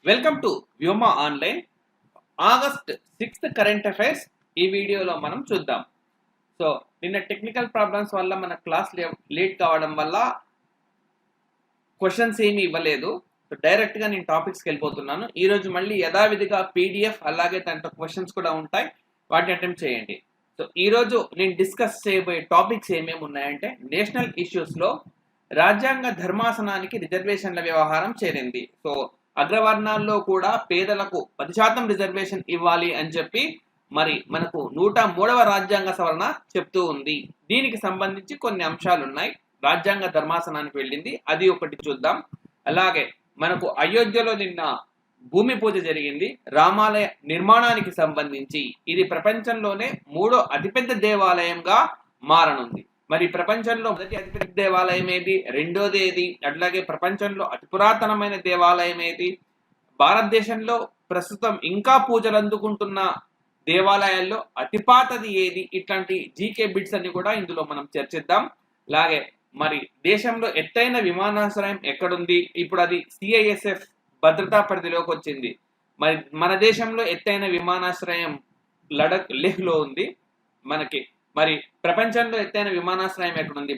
Welcome to Vyoma online. August 6th current affairs ఈ వీడియోలో మనం చూద్దాం. సో నిన్న టెక్నికల్ ప్రాబ్లమ్స్ వల్ల మన క్లాస్ లేట్ కావడం వల్ల క్వశ్చన్స్ ఏమీ ఇవ్వలేదు. సో డైరెక్ట్గా నేను టాపిక్స్కి వెళ్ళిపోతున్నాను. ఈరోజు మళ్ళీ యథావిధిగా పీడిఎఫ్ అలాగే దాంట్లో క్వశ్చన్స్ కూడా ఉంటాయి, వాటిని అటెంప్ట్ చేయండి. సో ఈరోజు నేను డిస్కస్ చేయబోయే టాపిక్స్ ఏమేమి ఉన్నాయంటే, నేషనల్ ఇష్యూస్లో రాజ్యాంగ ధర్మాసనానికి రిజర్వేషన్ల వ్యవహారం చేరింది. సో అగ్రవర్ణాల్లో కూడా పేదలకు 10% రిజర్వేషన్ ఇవ్వాలి అని చెప్పి మరి మనకు 103వ రాజ్యాంగ సవరణ చెప్తూ ఉంది. దీనికి సంబంధించి కొన్ని అంశాలు ఉన్నాయి. రాజ్యాంగ ధర్మాసనానికి వెళ్ళింది, అది ఒకటి చూద్దాం. అలాగే మనకు అయోధ్యలో నిన్న భూమి పూజ జరిగింది. రామాలయ నిర్మాణానికి సంబంధించి ఇది ప్రపంచంలోనే 3వ అతిపెద్ద దేవాలయంగా మారనుంది. మరి ప్రపంచంలో మొదటి అతిపెద్ద దేవాలయం ఏది, రెండోది ఏది, అట్లాగే ప్రపంచంలో అతి పురాతనమైన దేవాలయం ఏది, భారతదేశంలో ప్రస్తుతం ఇంకా పూజలు అందుకుంటున్న దేవాలయాల్లో అతి పాతది ఏది, ఇట్లాంటి జీకే బిట్స్ అన్ని కూడా ఇందులో మనం చర్చిద్దాం. అలాగే మరి దేశంలో ఎత్తైన విమానాశ్రయం ఎక్కడుంది, ఇప్పుడు అది సిఐఎస్ఎఫ్ భద్రతా పరిధిలోకి వచ్చింది. మరి మన దేశంలో ఎత్తైన విమానాశ్రయం లేహ్లో ఉంది. మనకి మరి ప్రపంచంలో ఎత్తైన విమానాశ్రయం ఎక్కడుంది,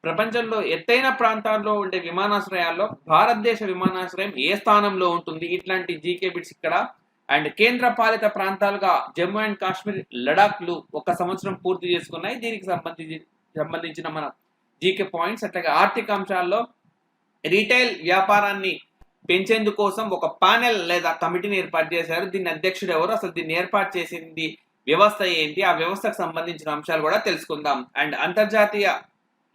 ప్రపంచంలో ఎత్తైన ప్రాంతాల్లో ఉండే విమానాశ్రయాల్లో భారతదేశ విమానాశ్రయం ఏ స్థానంలో ఉంటుంది, ఇట్లాంటి జీకే బిట్స్ ఇక్కడ. అండ్ కేంద్ర పాలిత ప్రాంతాలుగా జమ్మూ అండ్ కాశ్మీర్, లడాఖ్లు 1 సంవత్సరం పూర్తి చేసుకున్నాయి. దీనికి సంబంధించిన మన జీకే పాయింట్స్. అట్లాగే ఆర్థిక అంశాల్లో రీటైల్ వ్యాపారాన్ని పెంచేందుకోసం ఒక ప్యానెల్ లేదా కమిటీని ఏర్పాటు చేశారు. దీని అధ్యక్షుడు ఎవరు, అసలు దీన్ని ఏర్పాటు చేసింది వ్యవస్థ ఏంటి, ఆ వ్యవస్థకు సంబంధించిన అంశాలు కూడా తెలుసుకుందాం. అండ్ అంతర్జాతీయ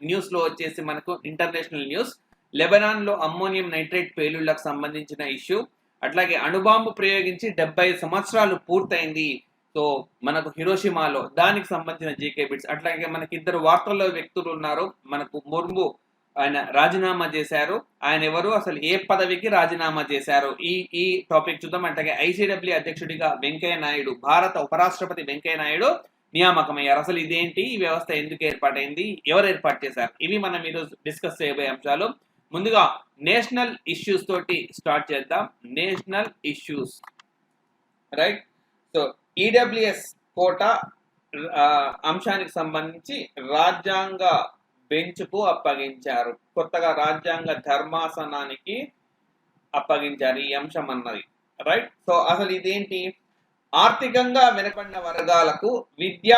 న్యూస్ లో వచ్చేసి మనకు ఇంటర్నేషనల్ న్యూస్, లెబనాన్ లో అమ్మోనియం నైట్రేట్ పేలుళ్లకు సంబంధించిన ఇష్యూ. అట్లాగే అణుబాంబు ప్రయోగించి 70 సంవత్సరాలు పూర్తయింది. సో మనకు హిరోషిమాలో, దానికి సంబంధించిన జీకే బిట్స్. అట్లాగే మనకి 2 వార్తల్లో వ్యక్తులు ఉన్నారు. మనకు ముర్ము ఆయన రాజీనామా చేశారు. ఆయన ఎవరు, అసలు ఏ పదవికి రాజీనామా చేశారు, ఈ టాపిక్ చూద్దాం. అట్లాగే ఐసీడబ్ల్యూ అధ్యక్షుడిగా వెంకయ్య నాయుడు, భారత ఉపరాష్ట్రపతి వెంకయ్య నాయుడు నియామకమయ్యారు. అసలు ఇదేంటి, ఈ వ్యవస్థ ఎందుకు ఏర్పాటైంది, ఎవరు ఏర్పాటు చేశారు, ఇవి మనం ఈరోజు డిస్కస్ చేయబోయే అంశాలు. ముందుగా నేషనల్ ఇష్యూస్ తోటి స్టార్ట్ చేద్దాం. National issues, right. So EWS quota అంశానికి సంబంధించి రాజ్యాంగ బెంచ్కు అప్పగించారు. కొత్తగా రాజ్యాంగ ధర్మాసనానికి అప్పగించారు ఈ అంశం అన్నది, రైట్. సో అసలు ఇదేంటి, ఆర్థికంగా వెనుకబడిన వర్గాలకు విద్య,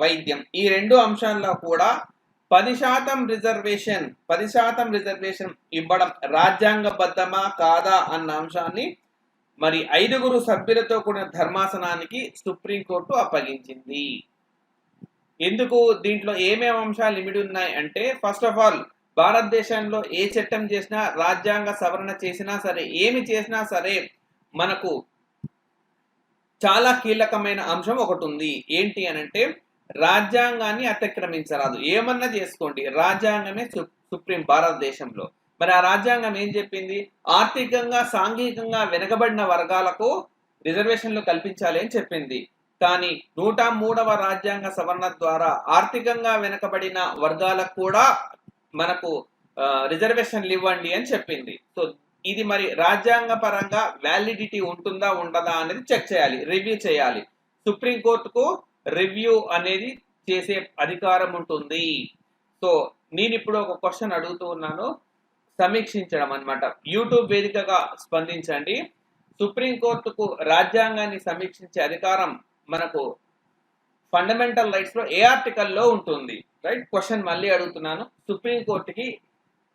వైద్యం ఈ 2 అంశాల్లో కూడా 10% రిజర్వేషన్ ఇవ్వడం రాజ్యాంగబద్ధమా కాదా అన్న అంశాన్ని మరి 5 సభ్యులతో కూడిన ధర్మాసనానికి సుప్రీంకోర్టు అప్పగించింది. ఎందుకు, దీంట్లో ఏమేమి అంశాలు లిమిట్ ఉన్నాయి అంటే, ఫస్ట్ ఆఫ్ ఆల్ భారతదేశంలో ఏ చట్టం చేసినా, రాజ్యాంగ సవరణ చేసినా సరే, ఏమి చేసినా సరే మనకు చాలా కీలకమైన అంశం ఒకటి ఉంది. ఏంటి అనంటే, రాజ్యాంగాన్ని అతిక్రమించరాదు. ఏమన్నా చేసుకోండి, రాజ్యాంగమే సుప్రీం భారతదేశంలో. మరి ఆ రాజ్యాంగం ఏం చెప్పింది, ఆర్థికంగా సాంఘికంగా వెనుకబడిన వర్గాలకు రిజర్వేషన్లు కల్పించాలి అని చెప్పింది. కానీ 103వ రాజ్యాంగ సవరణ ద్వారా ఆర్థికంగా వెనుకబడిన వర్గాలకు కూడా మనకు రిజర్వేషన్లు ఇవ్వండి అని చెప్పింది. సో ఇది మరి రాజ్యాంగ పరంగా వ్యాలిడిటీ ఉంటుందా ఉండదా అనేది చెక్ చేయాలి, రివ్యూ చేయాలి. సుప్రీంకోర్టుకు రివ్యూ అనేది చేసే అధికారం ఉంటుంది. సో నేను ఇప్పుడు ఒక క్వశ్చన్ అడుగుతూ ఉన్నాను, సమీక్షించడం అన్నమాట. యూట్యూబ్ వేదికగా స్పందించండి. సుప్రీంకోర్టుకు రాజ్యాంగాన్ని సమీక్షించే అధికారం మనకు ఫండమెంటల్ రైట్స్ లో ఏ ఆర్టికల్లో ఉంటుంది, రైట్. క్వశ్చన్ మళ్ళీ అడుగుతున్నాను, సుప్రీంకోర్టుకి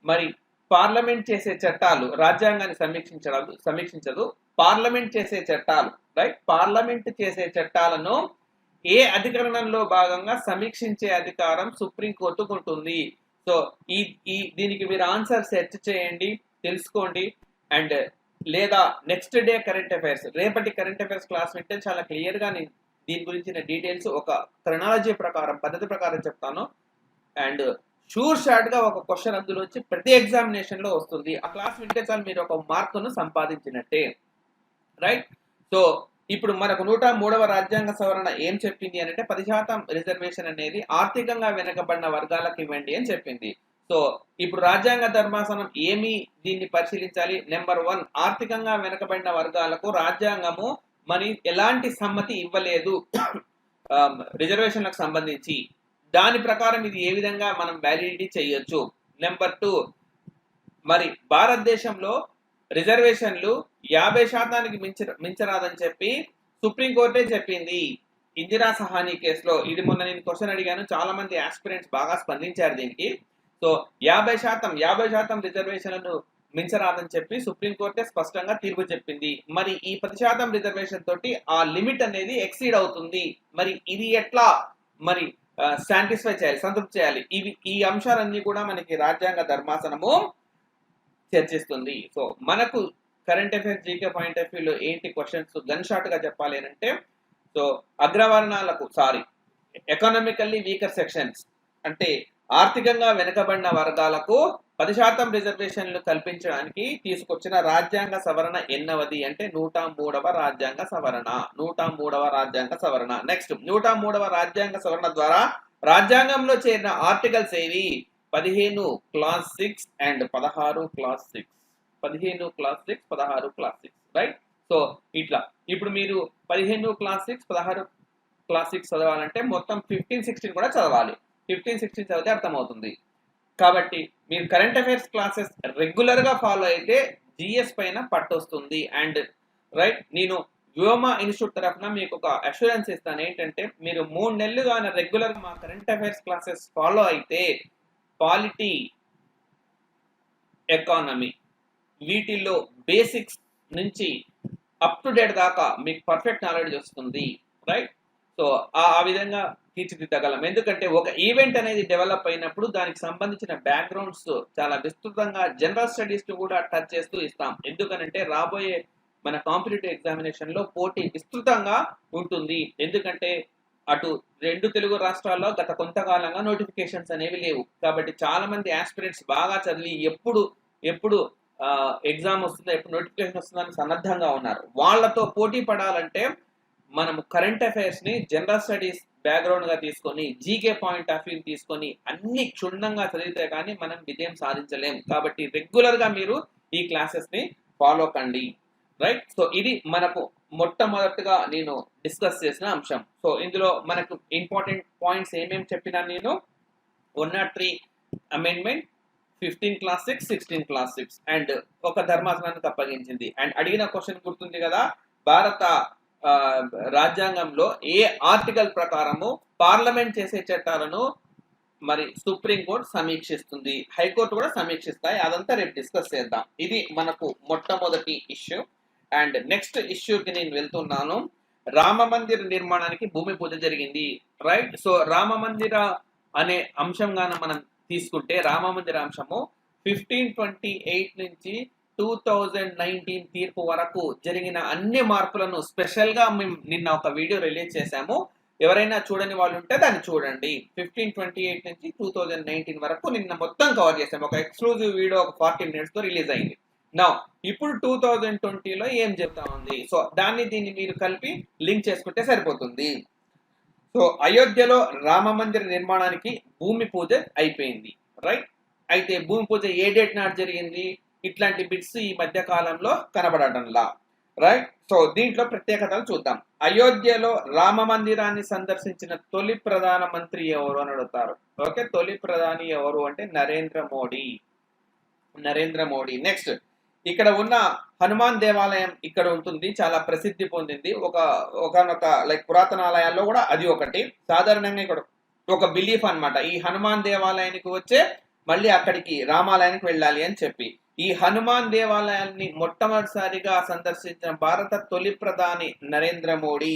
మరి పార్లమెంట్ చేసే చట్టాలు రాజ్యాంగాన్ని సమీక్షించదు, పార్లమెంట్ చేసే చట్టాలు, రైట్. పార్లమెంట్ చేసే చట్టాలను ఏ అధికరణంలో భాగంగా సమీక్షించే అధికారం సుప్రీంకోర్టుకు ఉంటుంది. సో దీనికి మీరు ఆన్సర్ సెర్చ్ చేయండి, తెలుసుకోండి. అండ్ లేదా నెక్స్ట్ డే కరెంట్ అఫైర్స్, రేపటి కరెంట్ అఫైర్స్ క్లాస్ వింటే చాలా క్లియర్గా నేను దీని గురించిన డీటెయిల్స్ ఒక క్రొనాలజీ ప్రకారం, పద్ధతి ప్రకారం చెప్తాను. అండ్ షార్ట్గా ఒక క్వశ్చన్ అందులో వచ్చి ప్రతి ఎగ్జామినేషన్లో వస్తుంది. ఆ క్లాస్ వింటే చాలు మీరు ఒక మార్కును సంపాదించినట్టే, రైట్. సో ఇప్పుడు మనకు 103వ రాజ్యాంగ సవరణ ఏం చెప్పింది అంటే, 10% రిజర్వేషన్ అనేది ఆర్థికంగా వెనుకబడిన వర్గాలకు ఇవ్వండి అని చెప్పింది. సో ఇప్పుడు రాజ్యాంగ ధర్మాసనం ఏమి దీన్ని పరిశీలించాలి? నెంబర్ 1, ఆర్థికంగా వెనుకబడిన వర్గాలకు రాజ్యాంగము మరి ఎలాంటి సమ్మతి ఇవ్వలేదు రిజర్వేషన్లకు సంబంధించి. దాని ప్రకారం ఇది ఏ విధంగా మనం వ్యాలిడిటీ చేయొచ్చు. నెంబర్ 2, మరి భారతదేశంలో రిజర్వేషన్లు 50% మించరాదని చెప్పి సుప్రీంకోర్టే చెప్పింది ఇందిరా సహానీ కేసులో. ఇది మొన్న నేను క్వశ్చన్ అడిగాను, చాలా మంది ఆస్పిరెంట్స్ బాగా స్పందించారు దీనికి. సో 50% రిజర్వేషన్లను మించరాదని చెప్పి సుప్రీంకోర్టే స్పష్టంగా తీర్పు చెప్పింది. మరి ఈ 10% రిజర్వేషన్ తోటి ఆ లిమిట్ అనేది ఎక్సీడ్ అవుతుంది. మరి ఇది ఎట్లా మరి సాటిస్ఫై చేయాలి, సంతృప్తి చేయాలి? ఈ అంశాలన్నీ కూడా మనకి రాజ్యాంగ ధర్మాసనము చర్చిస్తుంది. సో మనకు current affairs GK point of వ్యూలో ఏంటి క్వశ్చన్స్ గన్ షాట్ గా చెప్పాలి అంటే, సో అగ్రవర్ణాలకు ఎకనామికల్లీ వీకర్ సెక్షన్స్ అంటే ఆర్థికంగా వెనుకబడిన వర్గాలకు 10% రిజర్వేషన్లు కల్పించడానికి తీసుకొచ్చిన రాజ్యాంగ సవరణ ఎన్నవది అంటే 103వ రాజ్యాంగ సవరణ. 103వ రాజ్యాంగ సవరణ. నెక్స్ట్ 103వ రాజ్యాంగ సవరణ ద్వారా రాజ్యాంగంలో చేరిన ఆర్టికల్స్ ఏవి? 15 class 6 and 16 class 6. 15 class 6, 16 class 6, right? So ఇట్లా ఇప్పుడు మీరు 15 క్లాస్ 6, 16 క్లాస్ 6 చదవాలంటే మొత్తం 15, 16 కూడా చదవాలి. 15, 16 చదివితే అర్థమవుతుంది. కాబట్టి మీరు కరెంట్ అఫైర్స్ క్లాసెస్ రెగ్యులర్ గా ఫాలో అయితే జిఎస్ పైన పట్టు వస్తుంది. అండ్ రైట్, నేను వ్యోమా ఇన్స్టిట్యూట్ తరఫున మీకు ఒక అష్యూరెన్స్ ఇస్తాను ఏంటంటే, మీరు 3 నెలలుగా రెగ్యులర్ గా మా కరెంట్ అఫైర్స్ క్లాసెస్ ఫాలో అయితే పాలిటీ, ఎకానమీ వీటిల్లో బేసిక్స్ నుంచి అప్ టు డేట్ దాకా మీకు పర్ఫెక్ట్ నాలెడ్జ్ వస్తుంది, రైట్? సో ఆ విధంగా తీర్చిదిద్దగలం. ఎందుకంటే ఒక ఈవెంట్ అనేది డెవలప్ అయినప్పుడు దానికి సంబంధించిన బ్యాక్గ్రౌండ్స్ చాలా విస్తృతంగా జనరల్ స్టడీస్ ను కూడా టచ్ చేస్తూ ఇస్తాం. ఎందుకనంటే రాబోయే మన కాంపిటేటివ్ ఎగ్జామినేషన్ లో పోటీ విస్తృతంగా ఉంటుంది. ఎందుకంటే అటు 2 తెలుగు రాష్ట్రాల్లో గత కొంతకాలంగా నోటిఫికేషన్స్ అనేవి లేవు. కాబట్టి చాలా మంది ఆస్పిరెంట్స్ బాగా చదివి ఎప్పుడు ఎగ్జామ్ వస్తుందో, ఎప్పుడు నోటిఫికేషన్ వస్తుందని సన్నద్ధంగా ఉన్నారు. వాళ్ళతో పోటీ పడాలంటే మనం కరెంట్ అఫైర్స్ ని జనరల్ స్టడీస్ బ్యాక్గ్రౌండ్ గా తీసుకొని, జీకే పాయింట్ ఆఫ్ వ్యూ తీసుకొని అన్ని క్షుణ్ణంగా చదివితే కానీ మనం విజయం సాధించలేం. కాబట్టి రెగ్యులర్ గా మీరు ఈ క్లాసెస్ ని ఫాలో కండి, రైట్? సో ఇది మనకు మొట్టమొదటిగా నేను డిస్కస్ చేసిన అంశం. సో ఇందులో మనకు ఇంపార్టెంట్ పాయింట్స్ ఏమేమి చెప్పినా నేను 103 అమెండ్మెంట్, 15 క్లాస్ 6, 16 క్లాస్ 6 అండ్ ఒక ధర్మాసనానికి అప్పగించింది. అండ్ అడిగిన క్వశ్చన్ గుర్తుంది కదా, భారత రాజ్యాంగంలో ఏ ఆర్టికల్ ప్రకారము పార్లమెంట్ చేసే చట్టాలను మరి సుప్రీంకోర్టు సమీక్షిస్తుంది, హైకోర్టు కూడా సమీక్షిస్తాయి. అదంతా రేపు డిస్కస్ చేద్దాం. ఇది మనకు మొట్టమొదటి ఇష్యూ. అండ్ నెక్స్ట్ ఇష్యూకి నేను వెళ్తున్నాను. రామ మందిర నిర్మాణానికి భూమి పూజ జరిగింది, రైట్? సో రామ మందిర అనే అంశంగాన మనం తీసుకుంటే, రామ మందిర అంశము 1528 నుంచి 2019 తీర్పు వరకు జరిగిన అన్ని మార్పులను స్పెషల్ గా మేము నిన్న ఒక వీడియో రిలీజ్ చేశాము. ఎవరైనా చూడని వాళ్ళు ఉంటే దాన్ని చూడండి. 1528 నుంచి 2019 వరకు నిన్న మొత్తం కవర్ చేసాము. ఒక ఎక్స్క్లూజివ్ వీడియో ఒక 40 minutes తో రిలీజ్ అయింది. నా ఇప్పుడు 2020లో ఏం చెప్తా ఉంది, సో దీన్ని మీరు కలిపి లింక్ చేసుకుంటే సరిపోతుంది. సో అయోధ్యలో రామ మందిర నిర్మాణానికి భూమి పూజ అయిపోయింది, రైట్? అయితే భూమి పూజ ఏ డేట్ నాడు జరిగింది? ఇట్లాంటి బిట్స్ ఈ మధ్య కాలంలో కనబడటంలా, రైట్? సో దీంట్లో ప్రత్యేకతలు చూద్దాం. అయోధ్యలో రామ మందిరాన్ని సందర్శించిన తొలి ప్రధానమంత్రి ఎవరు అని అడుగుతారు. ఓకే, తొలి ప్రధాని ఎవరు అంటే నరేంద్ర మోడీ. నెక్స్ట్, ఇక్కడ ఉన్న హనుమాన్ దేవాలయం ఇక్కడ ఉంటుంది, చాలా ప్రసిద్ధి పొందింది. ఒకనొక లైక్ పురాతన ఆలయాల్లో కూడా అది ఒకటి. సాధారణంగా ఇక్కడ ఒక బిలీఫ్ అన్నమాట, ఈ హనుమాన్ దేవాలయానికి వచ్చే మళ్ళీ అక్కడికి రామాలయానికి వెళ్ళాలి అని చెప్పి. ఈ హనుమాన్ దేవాలయాన్ని మొట్టమొదటిసారిగా సందర్శించిన భారత తొలి ప్రధాని నరేంద్ర మోడీ,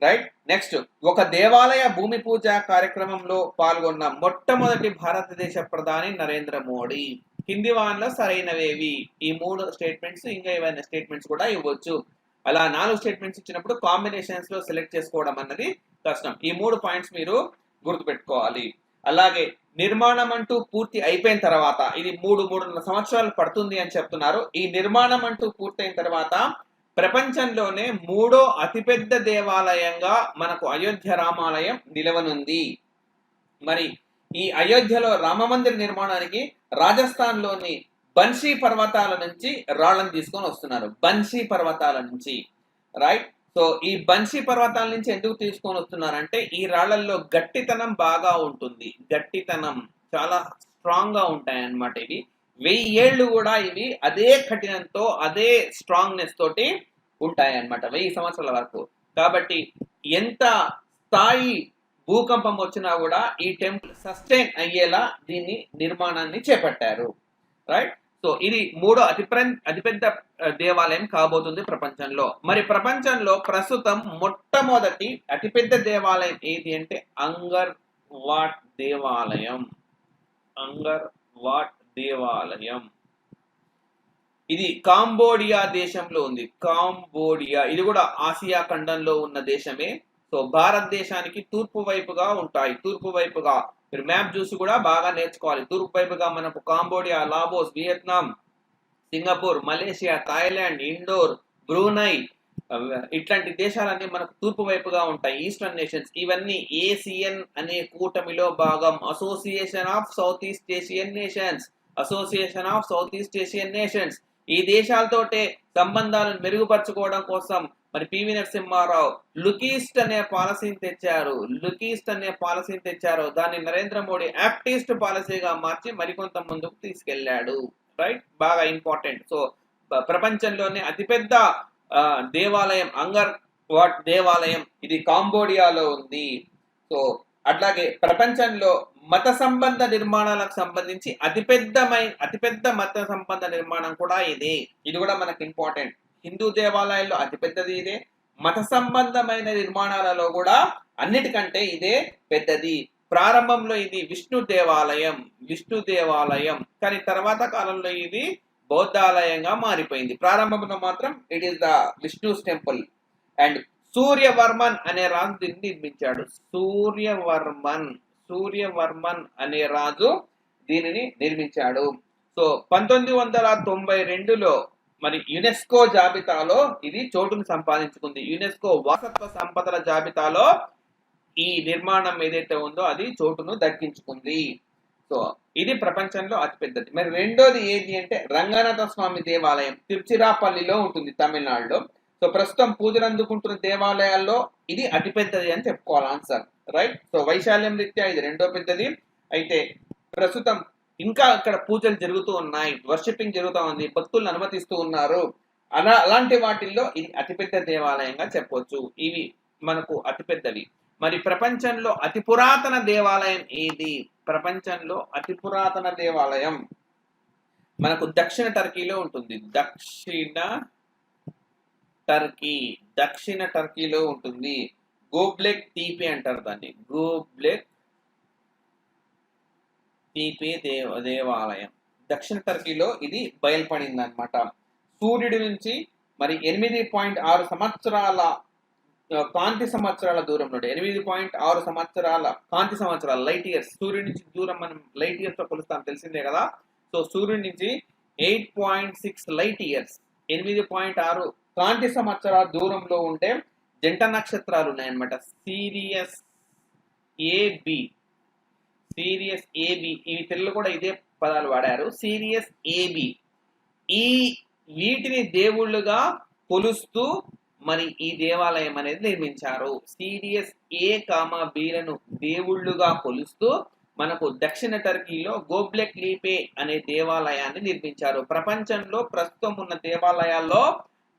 రైట్? నెక్స్ట్, ఒక దేవాలయ భూమి పూజ కార్యక్రమంలో పాల్గొన్న మొట్టమొదటి భారతదేశ ప్రధాని నరేంద్ర మోడీ. కింది వాటిలో సరైనవేవి? ఈ 3 స్టేట్మెంట్స్, ఇంకా ఏవైనా స్టేట్మెంట్స్ కూడా ఇవ్వచ్చు. అలా 4 స్టేట్మెంట్స్ ఇచ్చినప్పుడు కాంబినేషన్స్ లో సెలెక్ట్ చేసుకోవడం అన్నది కష్టం. ఈ 3 పాయింట్స్ మీరు గుర్తుపెట్టుకోవాలి. అలాగే నిర్మాణం అంటూ పూర్తి అయిపోయిన తర్వాత, ఇది 3-3.5 సంవత్సరాలు పడుతుంది అని చెప్తున్నారు. ఈ నిర్మాణం అంటూ పూర్తయిన తర్వాత ప్రపంచంలోనే 3వ అతిపెద్ద దేవాలయంగా మనకు అయోధ్య రామాలయం నిలవనుంది. మరి ఈ అయోధ్యలో రామమందిర నిర్మాణానికి రాజస్థాన్ లోని బన్షీ పర్వతాల నుంచి రాళ్లను తీసుకొని వస్తున్నారు. బన్షీ పర్వతాల నుంచి, రైట్. సో ఈ బన్షీ పర్వతాల నుంచి ఎందుకు తీసుకొని వస్తున్నారంటే ఈ రాళ్లలో గట్టితనం బాగా ఉంటుంది, గట్టితనం చాలా స్ట్రాంగ్ గా ఉంటాయి అన్నమాట. ఇవి 1000 ఏళ్ళు కూడా ఇవి అదే కఠినంతో అదే స్ట్రాంగ్నెస్ తోటి ఉంటాయి అన్నమాట 1000 సంవత్సరాల వరకు. కాబట్టి ఎంత స్థాయి భూకంపం వచ్చినా కూడా ఈ టెంపుల్ సస్టైన్ అయ్యేలా దీన్ని నిర్మాణాన్ని చేపట్టారు, రైట్. సో ఇది మూడో అతిపెద్ద దేవాలయం కాబోతుంది ప్రపంచంలో. మరి ప్రపంచంలో ప్రస్తుతం మొట్టమొదటి అతిపెద్ద దేవాలయం ఏది అంటే అంగర్ వాట్ దేవాలయం. అంగర్ వాట్ దేవాలయం ఇది కాంబోడియా దేశంలో ఉంది. కాంబోడియా ఇది కూడా ఆసియా ఖండంలో ఉన్న దేశమే. సో భారతదేశానికి తూర్పు వైపుగా ఉంటాయి. తూర్పు వైపుగా మీరు మ్యాప్ చూసి కూడా బాగా నేర్చుకోవాలి. తూర్పు వైపుగా మనకు Cambodia, Laos, Vietnam, Singapore, Malaysia, Thailand, ఇండోర్, బ్రూనై ఇట్లాంటి దేశాలన్నీ మనకు తూర్పు వైపుగా ఉంటాయి. ఈస్టర్న్ నేషన్స్ ఇవన్నీ ఏసియన్ అనే కూటమిలో భాగం. Association of south east Asian nations. Association of south east Asian nations. ఈ దేశాలతోటే సంబంధాలను మెరుగుపరచుకోవడం కోసం మరి పివి నరసింహారావు లుకీస్ట్ అనే పాలసీని తెచ్చారు. లుకీస్ట్ అనే పాలసీని తెచ్చారు. దాన్ని నరేంద్ర మోడీ యాక్టిస్ట్ పాలసీగా మార్చి మరికొంత ముందుకు తీసుకెళ్లాడు, రైట్. బాగా ఇంపార్టెంట్. సో ప్రపంచంలోనే అతిపెద్ద దేవాలయం అంగర్ వాట్ దేవాలయం ఇది కాంబోడియాలో ఉంది. సో అట్లాగే ప్రపంచంలో మత సంబంధ నిర్మాణాలకు సంబంధించి అతిపెద్ద మత సంబంధ నిర్మాణం కూడా ఇదే. ఇది కూడా మనకు ఇంపార్టెంట్. హిందూ దేవాలయాల్లో అతిపెద్దది ఇదే. మత సంబంధమైన నిర్మాణాలలో కూడా అన్నిటికంటే ఇదే పెద్దది. ప్రారంభంలో ఇది విష్ణు దేవాలయం కానీ తర్వాత కాలంలో ఇది బౌద్ధాలయంగా మారిపోయింది. ప్రారంభంలో మాత్రం it is the Vishnu's temple. And Suryavarman అనే రాజు దీన్ని నిర్మించాడు. సూర్యవర్మన్ అనే రాజు దీనిని నిర్మించాడు. సో 1992లో మరి యునెస్కో జాబితాలో ఇది చోటును సంపాదించుకుంది. యునెస్కో వారసత్వ సంపదల జాబితాలో ఈ నిర్మాణం ఏదైతే ఉందో అది చోటును దక్కించుకుంది. సో ఇది ప్రపంచంలో అతిపెద్దది. మరి రెండోది ఏది అంటే రంగనాథ స్వామి దేవాలయం తిరుచిరాపల్లిలో ఉంటుంది, తమిళనాడులో. సో ప్రస్తుతం పూజలు అందుకుంటున్న దేవాలయాల్లో ఇది అతిపెద్దది అని చెప్పుకోవాలి ఆన్సర్, రైట్. సో వైశాల్యం రీత్యా ఇది రెండో పెద్దది. అయితే ప్రస్తుతం ఇంకా అక్కడ పూజలు జరుగుతూ ఉన్నాయి, వర్షిపింగ్ జరుగుతూ ఉంది, భక్తులను అనుమతిస్తూ ఉన్నారు. అలాంటి వాటిల్లో ఇది అతిపెద్ద దేవాలయంగా చెప్పొచ్చు. ఇవి మనకు అతిపెద్దవి. మరి ప్రపంచంలో అతి పురాతన దేవాలయం ఏది? ప్రపంచంలో అతి పురాతన దేవాలయం మనకు దక్షిణ టర్కీలో ఉంటుంది. దక్షిణ టర్కీలో ఉంటుంది. గోబ్లెక్ తీపి అంటారు దాన్ని. గోబ్లెక్ తీపి దేవాలయం దక్షిణ టర్కీలో ఇది బయలుపడింది అనమాట. సూర్యుడి నుంచి మరి 8.6 సంవత్సరాల కాంతి సంవత్సరాల దూరంలో 8.6 సంవత్సరాల కాంతి సంవత్సరాలు లైట్ ఇయర్స్. సూర్యుడి నుంచి దూరం మనం లైట్ ఇయర్స్ తో కొలుస్తాం, తెలిసిందే కదా. సో సూర్యుడి నుంచి 8.6 లైట్ ఇయర్స్ 8.6 కాంతి సంవత్సరాల దూరంలో ఉంటే జంట నక్షత్రాలు ఉన్నాయన్నమాట. సిరియస్ ఏబి ఇవి తెలుగులో కూడా ఇదే పదాలు వాడారు. సిరియస్ ఏబి ఈ వీటిని దేవుళ్ళుగా కొలుస్తూ మరి ఈ దేవాలయం అనేది నిర్మించారు. సిరియస్ ఏ కామా బీలను దేవుళ్ళుగా కొలుస్తూ మనకు దక్షిణ టర్కీలో గోబ్లెక్ లీపే అనే దేవాలయాన్ని నిర్మించారు. ప్రపంచంలో ప్రస్తుతం ఉన్న దేవాలయాల్లో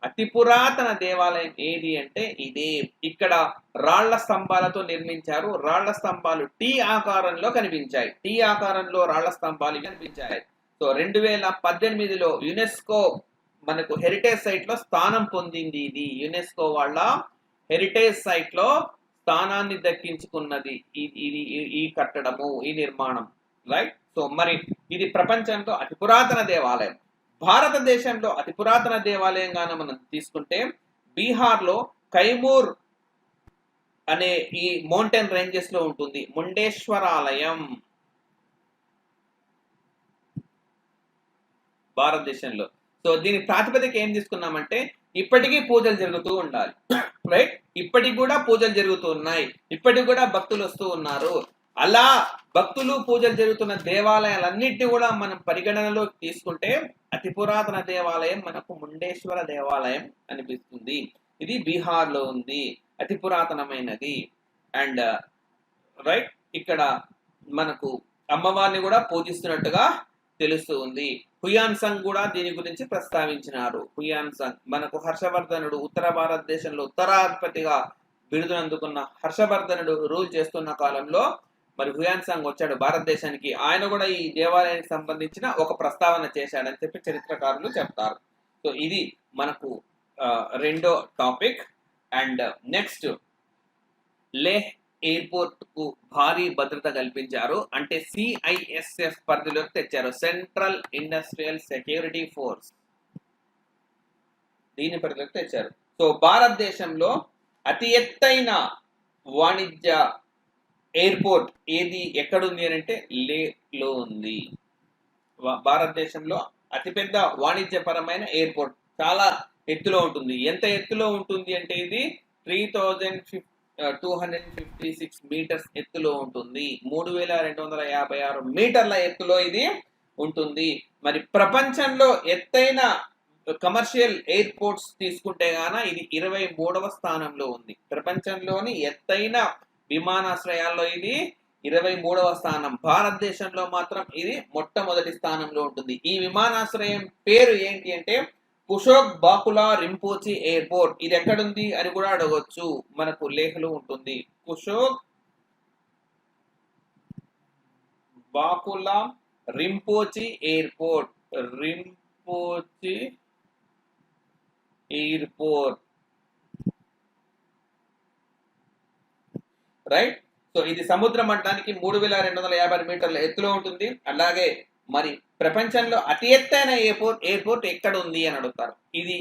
అతి పురాతన దేవాలయం ఏది అంటే ఇదే. ఇక్కడ రాళ్ల స్తంభాలతో నిర్మించారు. రాళ్ల స్తంభాలు టీ ఆకారంలో కనిపించాయి. టీ ఆకారంలో రాళ్ల స్తంభాలు కనిపించాయి. సో 2018లో యునెస్కో మనకు హెరిటేజ్ సైట్ లో స్థానం పొందింది. ఇది యునెస్కో వాళ్ళ హెరిటేజ్ సైట్ లో స్థానాన్ని దక్కించుకున్నది ఈ కట్టడము, ఈ నిర్మాణం, రైట్. సో మరి ఇది ప్రపంచంలో అతి పురాతన దేవాలయం. భారతదేశంలో అతి పురాతన దేవాలయంగానే మనం తీసుకుంటే బీహార్ లో కైమూర్ అనే ఈ మౌంటైన్ రేంజెస్ లో ఉంటుంది ముండేశ్వర ఆలయం. భారతదేశంలో సో దీని ప్రాతిపదిక ఏం తీసుకున్నామంటే ఇప్పటికీ పూజలు జరుగుతూ ఉండాలి, రైట్. ఇప్పటికి కూడా పూజలు జరుగుతూ ఉన్నాయి, ఇప్పటికి కూడా భక్తులు వస్తూ ఉన్నారు. అలా భక్తులు పూజలు జరుగుతున్న దేవాలయాలన్నింటినీ కూడా మనం పరిగణనలో తీసుకుంటే అతి పురాతన దేవాలయం మనకు ముండేశ్వర దేవాలయం అనిపిస్తుంది. ఇది బీహార్ లో ఉంది, అతి పురాతనమైనది. అండ్ రైట్, ఇక్కడ మనకు అమ్మవారిని కూడా పూజిస్తున్నట్టుగా తెలుస్తూ ఉంది. హుయాన్సంగ్ కూడా దీని గురించి ప్రస్తావించినారు. హుయాన్సంగ్ మనకు హర్షవర్ధనుడు ఉత్తర భారతదేశంలో ఉత్తరాధిపతిగా బిరుదునందుకున్న హర్షవర్ధనుడు రూల్ చేస్తున్న కాలంలో మరి హుయాన్సాంగ్ వచ్చాడు భారతదేశానికి. ఆయన కూడా ఈ దేవాలయానికి సంబంధించిన ఒక ప్రస్తావన చేశాడని చెప్పి చరిత్రకారులు చెప్తారు. సో ఇది మనకు రెండో topic. And next, Leh airport కు భారీ భద్రత కల్పించారు. అంటే సిఐఎస్ఎఫ్ పరిధిలోకి తెచ్చారు, సెంట్రల్ ఇండస్ట్రియల్ సెక్యూరిటీ ఫోర్స్, దీని పరిధిలోకి తెచ్చారు. సో భారతదేశంలో అతి ఎత్తైన వాణిజ్య ఎయిర్పోర్ట్ ఏది ఎక్కడుంది అని అంటే లేహ్లో ఉంది. భారతదేశంలో అతిపెద్ద వాణిజ్యపరమైన ఎయిర్పోర్ట్ చాలా ఎత్తులో ఉంటుంది. ఎంత ఎత్తులో ఉంటుంది అంటే ఇది 3256 మీటర్స్ ఎత్తులో ఉంటుంది. 3256 మీటర్ల ఎత్తులో ఇది ఉంటుంది. మరి ప్రపంచంలో ఎత్తైన కమర్షియల్ ఎయిర్పోర్ట్స్ తీసుకుంటే గాన ఇది 23వ స్థానంలో ఉంది. ప్రపంచంలోని ఎత్తైన విమానాశ్రయాల్లో ఇది 23వ స్థానం. భారతదేశంలో మాత్రం ఇది మొట్టమొదటి స్థానంలో ఉంటుంది. ఈ విమానాశ్రయం పేరు ఏంటి అంటే కుషోక్ బాకులా రింపోచి ఎయిర్పోర్ట్. ఇది ఎక్కడుంది అని కూడా అడగవచ్చు. మనకు లేహ్లో ఉంటుంది. కుషోక్ బాకులా రింపోచి ఎయిర్పోర్ట్, రింపోచి ఎయిర్పోర్ట్, రైట్. సో ఇది సముద్ర మట్టానికి 3250 మీటర్ల ఎత్తులో ఉంటుంది. అలాగే మరి ప్రపంచంలో అతి ఎత్తైన ఎయిర్పోర్ట్ ఎక్కడ ఉంది అని అడుగుతారు. ఇది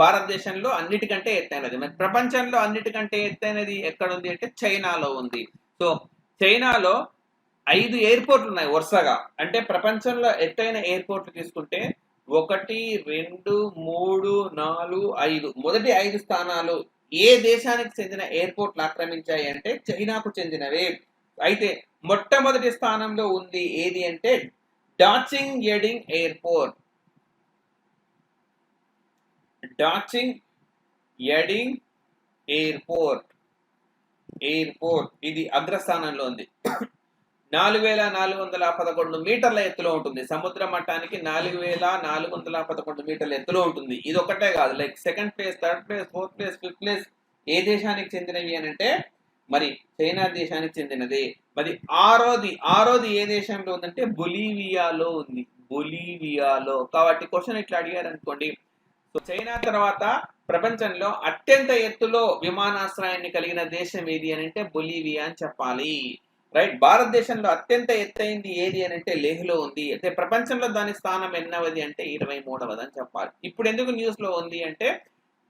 భారతదేశంలో అన్నిటికంటే ఎత్తైనది. మరి ప్రపంచంలో అన్నిటికంటే ఎత్తైనది ఎక్కడ ఉంది అంటే చైనాలో ఉంది. సో చైనాలో 5 ఎయిర్పోర్ట్లు ఉన్నాయి వరుసగా. అంటే ప్రపంచంలో ఎత్తైన ఎయిర్పోర్ట్లు తీసుకుంటే 1, 2, 3, 4, 5 మొదటి 5 స్థానాలు ఏ దేశానికి చెందిన ఎయిర్పోర్ట్లు ఆక్రమించాయి అంటే చైనాకు చెందినవే. అయితే మొట్టమొదటి స్థానంలో ఉంది ఏది అంటే డాచింగ్ ఎడింగ్ ఎయిర్పోర్ట్. డాచింగ్ ఎడింగ్ ఎయిర్పోర్ట్ ఇది అగ్రస్థానంలో ఉంది. 4411 మీటర్ల ఎత్తులో ఉంటుంది. సముద్ర మట్టానికి 4411 మీటర్ల ఎత్తులో ఉంటుంది. ఇది ఒకటే కాదు, like second place, third place, fourth place, fifth place ఏ దేశానికి చెందినవి అని అంటే మరి చైనా దేశానికి చెందినది. మరి ఆరోది ఏ దేశంలో ఉందంటే బొలీవియాలో ఉంది. బొలీవియాలో. కాబట్టి క్వశ్చన్ ఇట్లా అడిగారు అనుకోండి, సో చైనా తర్వాత ప్రపంచంలో అత్యంత ఎత్తులో విమానాశ్రయాన్ని కలిగిన దేశం ఏది అని అంటే బొలీవియా అని చెప్పాలి. రైట్. భారతదేశంలో అత్యంత ఎత్తైంది ఏది అని అంటే లేహ్లో ఉంది. అయితే ప్రపంచంలో దాని స్థానం ఎన్నవది అంటే 23వది అని చెప్పాలి. ఇప్పుడు ఎందుకు న్యూస్ లో ఉంది అంటే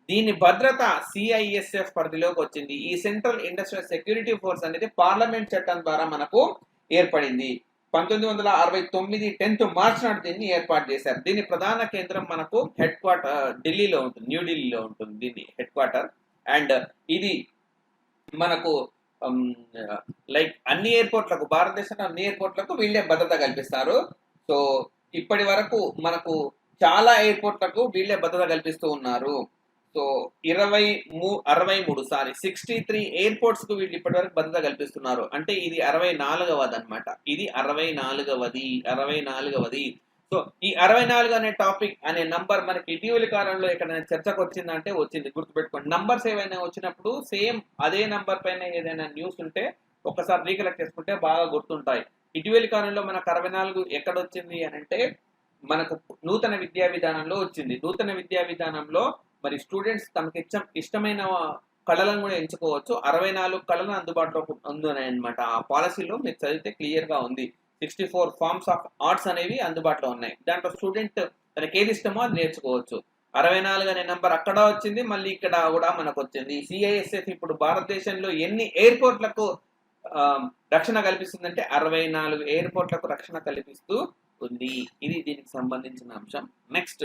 దీని భద్రత సిఐఎస్ఎఫ్ పరిధిలోకి వచ్చింది. ఈ సెంట్రల్ ఇండస్ట్రియల్ సెక్యూరిటీ ఫోర్స్ అనేది పార్లమెంట్ చట్టం ద్వారా మనకు ఏర్పడింది. 1969 10th మార్చ్ నాడు దీన్ని ఏర్పాటు చేశారు. దీని ప్రధాన కేంద్రం మనకు హెడ్ క్వార్టర్ ఢిల్లీలో ఉంటుంది, న్యూఢిల్లీలో ఉంటుంది దీని హెడ్ క్వార్టర్. అండ్ ఇది మనకు లైక్ అన్ని ఎయిర్పోర్ట్లకు, భారతదేశంలో అన్ని ఎయిర్పోర్ట్లకు వీళ్ళే భద్రత కల్పిస్తారు. సో ఇప్పటి వరకు మనకు చాలా ఎయిర్పోర్ట్లకు వీళ్ళే భద్రత కల్పిస్తూ ఉన్నారు. సో 63 ఎయిర్పోర్ట్స్ కు వీళ్ళు ఇప్పటి వరకు భద్రత కల్పిస్తున్నారు. అంటే ఇది 64వది అనమాట. ఇది 64వది. సో ఈ 64 అనే టాపిక్ అనే నంబర్ మనకి ఇటీవలి కాలంలో ఎక్కడైనా చర్చకు వచ్చిందంటే వచ్చింది, గుర్తుపెట్టుకోండి. నంబర్స్ ఏవైనా వచ్చినప్పుడు సేమ్ అదే నంబర్ పైన ఏదైనా న్యూస్ ఉంటే ఒకసారి రీకలెక్ట్ చేసుకుంటే బాగా గుర్తుంటాయి. ఇటీవలి కాలంలో మనకు 64 ఎక్కడ వచ్చింది అని అంటే మనకు నూతన విద్యా విధానంలో వచ్చింది. నూతన విద్యా విధానంలో మరి స్టూడెంట్స్ తమకి ఇష్టమైన కళలను కూడా ఎంచుకోవచ్చు. 64 కళలు అందుబాటులో ఉన్నాయి అనమాట. ఆ పాలసీలో మీరు చదివితే క్లియర్ గా ఉంది. 64 ఫార్మ్స్ ఆఫ్ ఆర్ట్స్ అనేవి అందుబాటులో ఉన్నాయి. దాంట్లో స్టూడెంట్ తనకి ఏది ఇష్టమో అది నేర్చుకోవచ్చు. 64 అనే నెంబర్ అక్కడ వచ్చింది, మళ్ళీ ఇక్కడ కూడా మనకు వచ్చింది. సిఐఎస్ఎఫ్ ఇప్పుడు భారతదేశంలో ఎన్ని ఎయిర్పోర్ట్లకు రక్షణ కల్పిస్తుందంటే 64 ఎయిర్పోర్ట్లకు రక్షణ కల్పిస్తూ ఉంది. ఇది దీనికి సంబంధించిన అంశం. నెక్స్ట్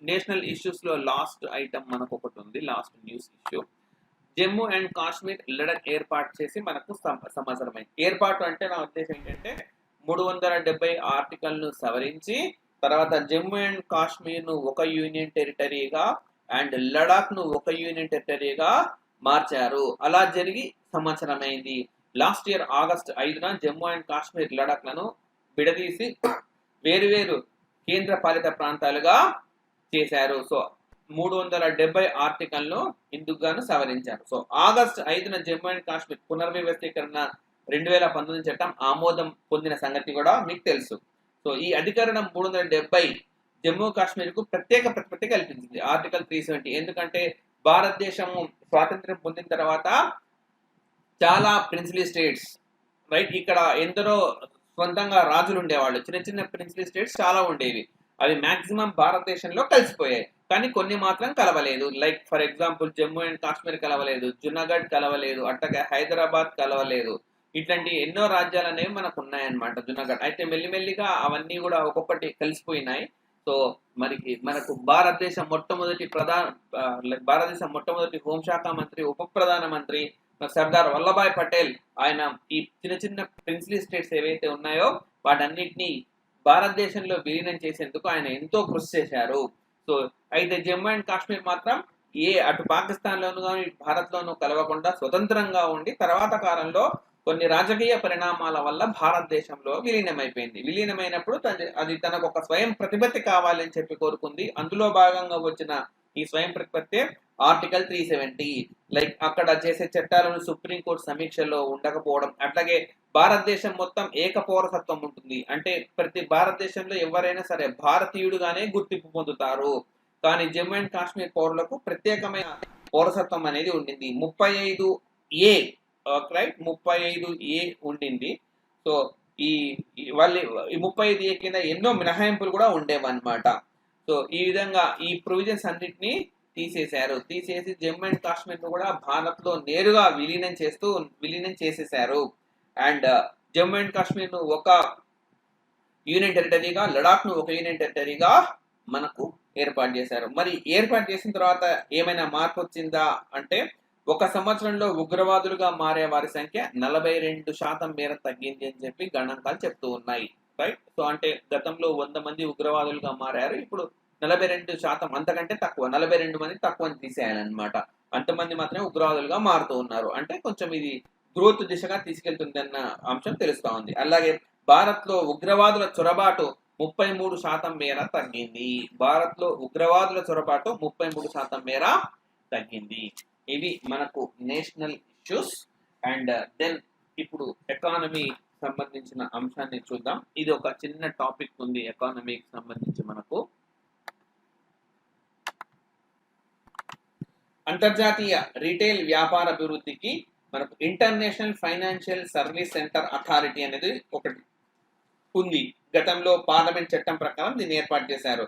నేషనల్ ఇష్యూస్ లో లాస్ట్ ఐటమ్ మనకు ఒకటి ఉంది, last news issue. Jammu and Kashmir Ladakh ఏర్పాటు చేసి మనకు సంవత్సరమైంది. ఏర్పాటు అంటే నా ఉద్దేశం ఏంటంటే 370 ఆర్టికల్ను సవరించి తర్వాత జమ్మూ అండ్ కాశ్మీర్ను ఒక యూనియన్ టెరిటరీగా అండ్ లడాఖ్ను ఒక యూనియన్ టెరిటరీగా మార్చారు. అలా జరిగి సంవత్సరమైంది. లాస్ట్ ఇయర్ ఆగస్ట్ 5న జమ్మూ అండ్ కాశ్మీర్ లడాఖ్లను విడదీసి వేరువేరు కేంద్ర పాలిత ప్రాంతాలుగా చేశారు. సో 370 ఆర్టికల్ను ఇందుకు గాను సవరించారు. సో ఆగస్ట్ 5న జమ్మూ అండ్ కాశ్మీర్ పునర్వ్యవస్థీకరణ 2019 చట్టం ఆమోదం పొందిన సంగతి కూడా మీకు తెలుసు. సో ఈ అధికరణం 370 జమ్మూ కాశ్మీర్ కు ప్రత్యేక ప్రతిపత్తి కల్పించింది. ఆర్టికల్ 370 ఎందుకంటే భారతదేశము స్వాతంత్ర్యం పొందిన తర్వాత చాలా ప్రిన్సిలీ స్టేట్స్ రైట్, ఇక్కడ ఎందరో సొంతంగా రాజులు ఉండేవాళ్ళు. చిన్న చిన్న ప్రిన్సిలీ స్టేట్స్ చాలా ఉండేవి. అవి మాక్సిమం భారతదేశంలో కలిసిపోయాయి, కానీ కొన్ని మాత్రం కలవలేదు. Like for example Jammu and Kashmir కలవలేదు, జునాగఢ్ కలవలేదు, అట్లాగే హైదరాబాద్ కలవలేదు. ఇట్లాంటి ఎన్నో రాజ్యాలు అనేవి మనకు ఉన్నాయన్నమాట. జునాగఢ్ అయితే మెల్లిమెల్లిగా అవన్నీ కూడా ఒక్కొక్కటి కలిసిపోయినాయి. సో మనకు భారతదేశం మొట్టమొదటి హోంశాఖ మంత్రి, ఉప ప్రధానమంత్రి సర్దార్ వల్లభాయ్ పటేల్. ఆయన ఈ చిన్న చిన్న ప్రిన్సిలీ స్టేట్స్ ఏవైతే ఉన్నాయో వాటన్నిటిని భారతదేశంలో విలీనం చేసేందుకు ఆయన ఎంతో కృషి చేశారు. సో అయితే జమ్మూ అండ్ కాశ్మీర్ మాత్రం అటు పాకిస్తాన్ లోను కానీ భారత్ లోను కలవకుండా స్వతంత్రంగా ఉండి తర్వాత కాలంలో కొన్ని రాజకీయ పరిణామాల వల్ల భారతదేశంలో విలీనమైపోయింది. విలీనమైనప్పుడు అది తనకు ఒక స్వయం ప్రతిపత్తి కావాలని చెప్పి కోరుకుంది. అందులో భాగంగా వచ్చిన ఈ స్వయం ప్రతిపత్తి ఆర్టికల్ 370. లైక్ అక్కడ చేసే చట్టాలను సుప్రీంకోర్టు సమీక్షలో ఉండకపోవడం, అట్లాగే భారతదేశం మొత్తం ఏక పౌరసత్వం ఉంటుంది. అంటే ప్రతి భారతదేశంలో ఎవరైనా సరే భారతీయుడుగానే గుర్తింపు పొందుతారు. కానీ జమ్మూ అండ్ కాశ్మీర్ పౌరులకు ప్రత్యేకమైన పౌరసత్వం అనేది ఉండింది. 35A రైట్, 35A ఉండింది. సో ఈ 35A కింద ఎన్నో మినహాయింపులు కూడా ఉండేవన్నమాట. సో ఈ విధంగా ఈ ప్రొవిజన్స్ అన్నిటిని తీసేసి జమ్మూ అండ్ కాశ్మీర్ ను కూడా భారత్ లో నేరుగా విలీనం చేసేసారు. అండ్ జమ్మూ అండ్ కాశ్మీర్ ను ఒక యూనియన్ టెరిటరీగా, లడాక్ ను ఒక యూనియన్ టెరిటరీగా మనకు ఏర్పాటు చేశారు. మరి ఏర్పాటు చేసిన తర్వాత ఏమైనా మార్పు వచ్చిందా అంటే, ఒక సంవత్సరంలో ఉగ్రవాదులుగా మారే వారి సంఖ్య 42% మేర తగ్గింది అని చెప్పి గణాంకాలు చెప్తూ ఉన్నాయి. రైట్. సో అంటే గతంలో 100 మంది ఉగ్రవాదులుగా మారారు, ఇప్పుడు 42%, అంతకంటే తక్కువ, 42 మంది తక్కువ తీసేయాలన్నమాట. అంతమంది మాత్రమే ఉగ్రవాదులుగా మారుతూ ఉన్నారు. అంటే కొంచెం ఇది గ్రోత్ దిశగా తీసుకెళ్తుందన్న అంశం తెలుస్తా ఉంది. అలాగే భారత్ లో ఉగ్రవాదుల చొరబాటు 33% మేర తగ్గింది. భారత్ లో ఉగ్రవాదుల చొరబాటు 33% మేర తగ్గింది. ఇవి మనకు నేషనల్ ఇష్యూస్. అండ్ దెన్ ఇప్పుడు ఎకానమీ సంబంధించిన అంశాన్ని చూద్దాం. ఇది ఒక చిన్న టాపిక్ ఉంది ఎకానమీకి సంబంధించి. మనకు అంతర్జాతీయ రీటైల్ వ్యాపార అభివృద్ధికి మనకు international financial service centre authority అనేది ఒకటి ఉంది. గతంలో పార్లమెంట్ చట్టం ప్రకారం దీన్ని ఏర్పాటు చేశారు.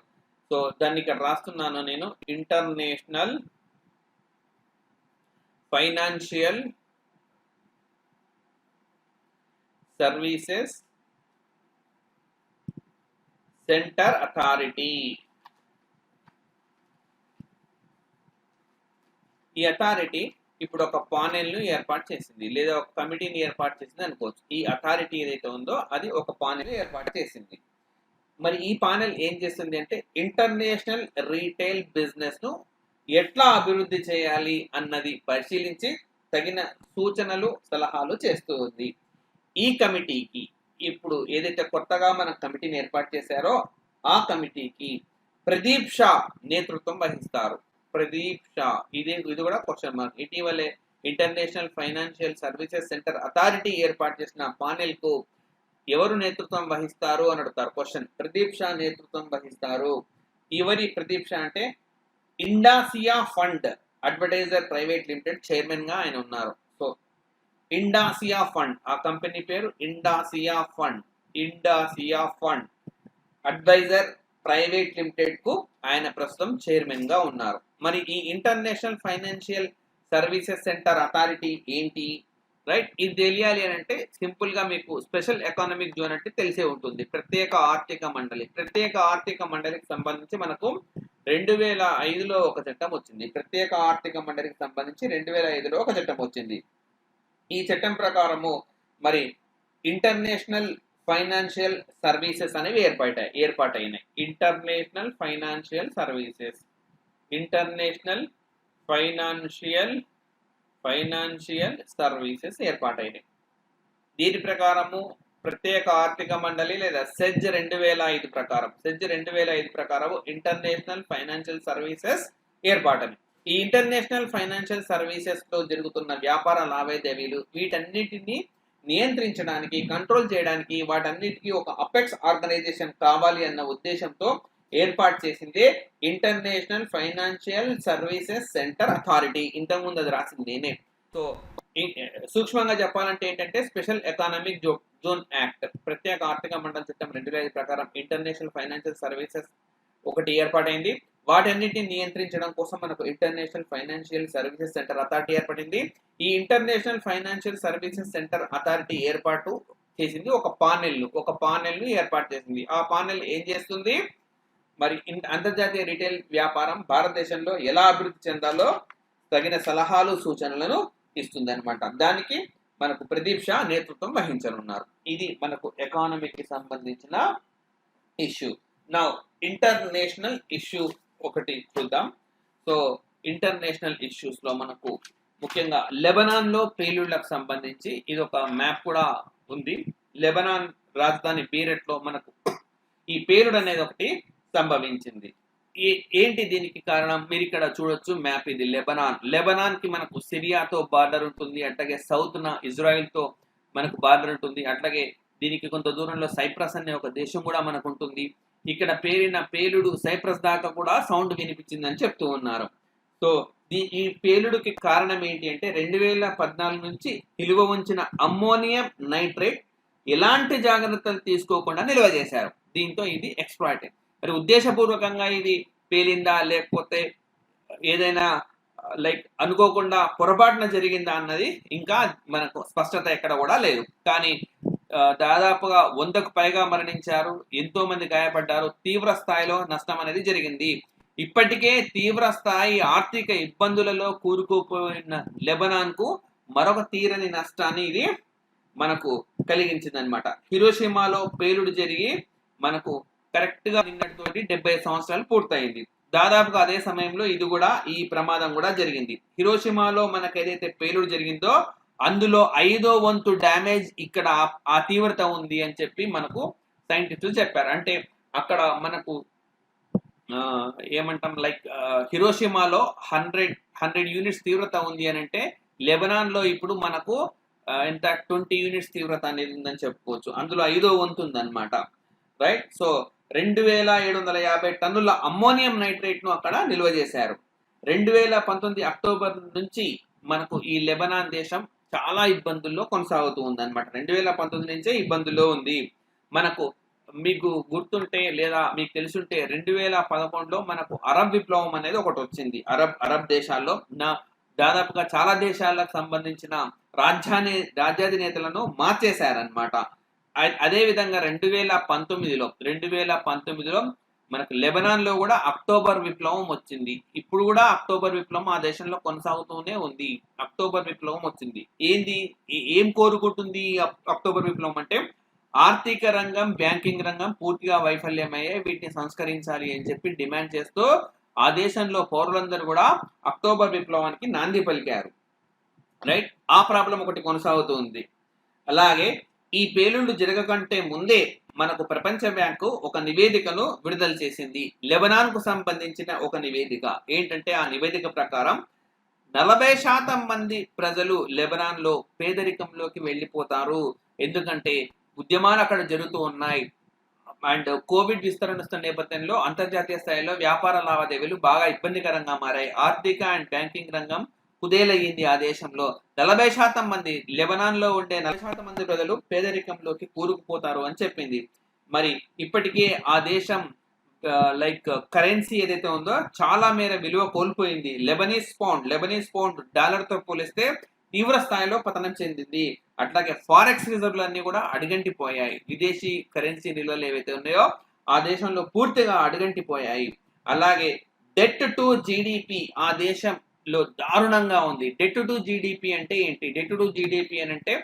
సో దాన్ని ఇక్కడ రాస్తున్నాను నేను. International financial services centre authority. ఈ అథారిటీ ఇప్పుడు ఒక పానెల్ ను ఏర్పాటు చేసింది, లేదా ఒక కమిటీని ఏర్పాటు చేసింది అనుకోవచ్చు. ఈ అథారిటీ ఏదైతే ఉందో అది ఒక పానెల్ ఏర్పాటు చేసింది. మరి ఈ పానెల్ ఏం చేస్తుంది అంటే, ఇంటర్నేషనల్ రీటైల్ బిజినెస్ ను ఎట్లా అభివృద్ధి చేయాలి అన్నది పరిశీలించి తగిన సూచనలు సలహాలు చేస్తూ ఉంది. ఈ కమిటీకి ఇప్పుడు ఏదైతే కొత్తగా మన కమిటీని ఏర్పాటు చేశారో ఆ కమిటీకి ప్రదీప్ షా నేతృత్వం వహిస్తారు. ప్రదీప్ షా, ఇది కూడా క్వశ్చన్ మార్క్. ఇటీవలే international financial services centre authority ఏర్పాటు చేసిన పానెల్ కు ఎవరు నేతృత్వం వహిస్తారు అని అడుగుతారు క్వశ్చన్. ప్రదీప్ షా నేతృత్వం వహిస్తారు. ఎవరి ప్రదీప్ షా అంటే, IndAsia fund adviser private limited chairman గా ఆయన ఉన్నారు. సో ఇండాసియా ఫండ్, ఆ కంపెనీ పేరు IndAsia fund. IndAsia fund adviser private limited కు ఆయన ప్రస్తుతం చైర్మన్ గా ఉన్నారు. మరి ఈ international financial services centre authority ఏంటి, రైట్? ఇది తెలియాలి అని అంటే సింపుల్ గా మీకు స్పెషల్ ఎకనామిక్ జోన్ అంటే తెలిసే ఉంటుంది. ప్రత్యేక ఆర్థిక మండలి. ప్రత్యేక ఆర్థిక మండలికి సంబంధించి మనకు 2005లో ఒక చట్టం వచ్చింది. ప్రత్యేక ఆర్థిక మండలికి సంబంధించి 2005లో ఒక చట్టం వచ్చింది. ఈ చట్టం ప్రకారము మరి ఇంటర్నేషనల్ ఫైనాన్షియల్ సర్వీసెస్ అనేవి ఏర్పాటైనాయి. ఇంటర్నేషనల్ ఫైనాన్షియల్ సర్వీసెస్ ఏర్పాటైనాయి. దీని ప్రకారము ప్రత్యేక ఆర్థిక మండలి లేదా సెజ్ 2005 ప్రకారం ఇంటర్నేషనల్ ఫైనాన్షియల్ సర్వీసెస్ ఏర్పాటని. ఈ ఇంటర్నేషనల్ ఫైనాన్షియల్ సర్వీసెస్ లో జరుగుతున్న వ్యాపార లావాదేవీలు వీటన్నిటిని నియంత్రించడానికి, కంట్రోల్ చేయడానికి వాటన్నిటికీ ఒక అపెక్స్ ఆర్గనైజేషన్ కావాలి అన్న ఉద్దేశంతో ఏర్పాటు చేసిందే international financial services centre authority. ఇంతకుముందు అది రాసింది నేనే. సో సూక్ష్మంగా చెప్పాలంటే ఏంటంటే స్పెషల్ ఎకానమిక్ జోన్ యాక్ట్, ప్రత్యేక ఆర్థిక మండలి చట్టం 2005 ప్రకారం ఇంటర్నేషనల్ ఫైనాన్షియల్ సర్వీసెస్ ఒకటి ఏర్పాటైంది. వాటన్నిటిని నియంత్రించడం కోసం మనకు international financial services centre authority ఏర్పడింది. ఈ international financial services centre authority ఏర్పాటు చేసింది ఒక పానెల్ ను ఏర్పాటు చేసింది. ఆ పానెల్ ఏం చేస్తుంది? మరి అంతర్జాతీయ రిటైల్ వ్యాపారం భారతదేశంలో ఎలా అభివృద్ధి చెందాలో తగిన సలహాలు, సూచనలను ఇస్తుంది అనమాట. దానికి మనకు ప్రదీప్ షా నేతృత్వం వహించనున్నారు. ఇది మనకు ఎకానమీకి కి సంబంధించిన ఇష్యూ. నౌ ఇంటర్నేషనల్ ఇష్యూ ఒకటి చూద్దాం. సో ఇంటర్నేషనల్ ఇష్యూస్ లో మనకు ముఖ్యంగా లెబనాన్ లో పేలుళ్లకు సంబంధించి ఇది ఒక మ్యాప్ కూడా ఉంది. లెబనాన్ రాజధాని బీరెట్ లో మనకు ఈ పేలుడు అనేది ఒకటి సంభవించింది. ఏంటి దీనికి కారణం? మీరు ఇక్కడ చూడొచ్చు మ్యాప్. ఇది లెబనాన్ కి మనకు సిరియాతో బార్డర్ ఉంటుంది, అట్లాగే సౌత్ న ఇజ్రాయెల్ తో మనకు బార్డర్ ఉంటుంది, అట్లాగే దీనికి కొంత దూరంలో సైప్రస్ అనే ఒక దేశం కూడా మనకు ఉంటుంది. ఇక్కడ పేరిన పేలుడు సైప్రస్ దాకా కూడా సౌండ్ వినిపించిందని చెప్తూ ఉన్నారు. సో ఈ పేలుడుకి కారణం ఏంటి అంటే 2014 నుంచి నిల్వ ఉంచిన అమ్మోనియం నైట్రేట్ ఎలాంటి జాగ్రత్తలు తీసుకోకుండా నిల్వ చేశారు. దీంతో ఇది ఎక్స్‌ప్లాయిటెడ్. మరి ఉద్దేశపూర్వకంగా ఇది పేలిందా లేకపోతే ఏదైనా అనుకోకుండా పొరపాటున జరిగిందా అన్నది ఇంకా మనకు స్పష్టత ఎక్కడ కూడా లేదు. కానీ దాదాపుగా 100కు పైగా మరణించారు, ఎంతో మంది గాయపడ్డారు, తీవ్ర స్థాయిలో నష్టం అనేది జరిగింది. ఇప్పటికే తీవ్ర స్థాయి ఆర్థిక ఇబ్బందులలో కూరుకుపోయిన లెబనాన్ కు మరొక తీరని నష్టాన్ని ఇది మనకు కలిగించిందనమాట. హిరోషిమాలో పేలుడు జరిగి మనకు కరెక్ట్ గా నిన్నటితోటి 70 సంవత్సరాలు పూర్తయింది. దాదాపుగా అదే సమయంలో ఇది కూడా ఈ ప్రమాదం కూడా జరిగింది. హిరోషిమాలో మనకు ఏదైతే పేలుడు జరిగిందో అందులో 5వ వంతు డ్యామేజ్ ఇక్కడ ఆ తీవ్రత ఉంది అని చెప్పి మనకు సైంటిస్టులు చెప్పారు. అంటే అక్కడ మనకు ఏమంటాం హిరోషిమాలో 100 యూనిట్స్ తీవ్రత ఉంది అని అంటే లెబనాన్ లో ఇప్పుడు మనకు ఎంత 20 యూనిట్స్ తీవ్రత అనేది ఉందని చెప్పుకోవచ్చు. అందులో 5వ వంతు ఉందన్నమాట. రైట్. సో 2750 టన్నుల అమ్మోనియం నైట్రేట్ ను అక్కడ నిల్వ చేశారు. 2019 అక్టోబర్ నుంచి మనకు ఈ లెబనాన్ దేశం చాలా ఇబ్బందుల్లో కొనసాగుతూ ఉంది అనమాట. 2019 నుంచే ఇబ్బందుల్లో ఉంది. మనకు మీకు గుర్తుంటే లేదా మీకు తెలుసుంటే 2011లో మనకు అరబ్ విప్లవం అనేది ఒకటి వచ్చింది. అరబ్ దేశాల్లో దాదాపుగా చాలా దేశాలకు సంబంధించిన రాజ్యాధినేతలను మార్చేశారనమాట. అదే విధంగా 2019లో మనకు లెబనాన్ లో కూడా అక్టోబర్ విప్లవం వచ్చింది. ఇప్పుడు కూడా అక్టోబర్ విప్లవం ఆ దేశంలో కొనసాగుతూనే ఉంది. అక్టోబర్ విప్లవం వచ్చింది. ఏం కోరుకుంటుంది అక్టోబర్ విప్లవం అంటే ఆర్థిక రంగం, బ్యాంకింగ్ రంగం పూర్తిగా వైఫల్యమయ్యాయి, వీటిని సంస్కరించాలి అని చెప్పి డిమాండ్ చేస్తూ ఆ దేశంలో పౌరులందరూ కూడా అక్టోబర్ విప్లవానికి నాంది పలికారు. రైట్. ఆ ప్రాబ్లం ఒకటి కొనసాగుతూ ఉంది. అలాగే ఈ పేలుళ్లు జరగకంటే ముందే మనకు ప్రపంచ బ్యాంకు ఒక నివేదికను విడుదల చేసింది. లెబనాన్ కు సంబంధించిన ఒక నివేదిక. ఏంటంటే ఆ నివేదిక ప్రకారం 40% మంది ప్రజలు లెబనాన్ లో పేదరికంలోకి వెళ్ళిపోతారు. ఎందుకంటే ఉద్యమాలు అక్కడ జరుగుతూ ఉన్నాయి అండ్ కోవిడ్ విస్తరణిస్తున్న నేపథ్యంలో అంతర్జాతీయ స్థాయిలో వ్యాపార లావాదేవీలు బాగా ఇబ్బందికరంగా మారాయి. ఆర్థిక అండ్ బ్యాంకింగ్ రంగం కుదేలయ్యింది ఆ దేశంలో. 40% మంది లెబనాన్ లో ఉండే 40% మంది ప్రజలు పేదరికంలోకి కూరుకుపోతారు అని చెప్పింది. మరి ఇప్పటికే ఆ దేశం కరెన్సీ ఏదైతే ఉందో చాలా మేర విలువ కోల్పోయింది. లెబనీస్ పౌండ్ డాలర్ తో పోలిస్తే తీవ్ర స్థాయిలో పతనం చెందింది. అట్లాగే ఫారెక్స్ రిజర్వ్లు అన్ని కూడా అడుగంటిపోయాయి. విదేశీ కరెన్సీ నిల్వలు ఏవైతే ఉన్నాయో ఆ దేశంలో పూర్తిగా అడుగంటిపోయాయి. అలాగే డెట్ టు జీడిపి ఆ దేశంలో దారుణంగా ఉంది. డెట్ టు జీడిపి అంటే ఏంటి? డెట్ టు జీడిపి అని అంటే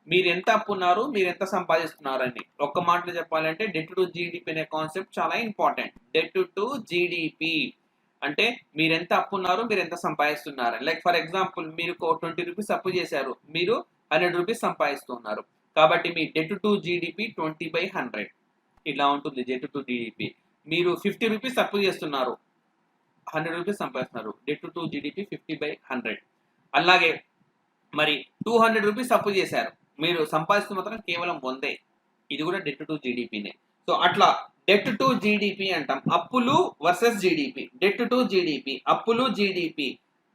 మీరు ఎంత అప్పు ఉన్నారు, మీరు ఎంత సంపాదిస్తున్నారు అని. ఒక్క మాటలో చెప్పాలంటే డెట్ టు జీడిపి అనే కాన్సెప్ట్ చాలా ఇంపార్టెంట్. డెట్ టు జీడిపి అంటే మీరు ఎంత అప్పు ఉన్నారు, మీరు ఎంత సంపాదిస్తున్నారు. లైక్ ఫర్ ఎగ్జాంపుల్ మీరు 20 రూపీస్ అప్పు చేశారు, మీరు 100 రూపీస్ సంపాదిస్తున్నారు. కాబట్టి మీ డెట్ టు జీడిపి 20/100 ఇలా ఉంటుంది. డెట్ టు జీడిపి మీరు 50 రూపీస్ అప్పు చేస్తున్నారు, 100 రూపీస్ సంపాదిస్తున్నారు. Debt to GDP 50/100. అలాగే మరి 200 రూపీస్ అప్పు చేశారు, మీరు సంపాదిస్తూ మాత్రం కేవలం 100. ఇది కూడా డెట్ టు జీడిపినే. సో అట్లా డెట్ టు జీడిపి అంటాం. అప్పులు versus GDP. Debt to GDP, అప్పులు జీడిపి.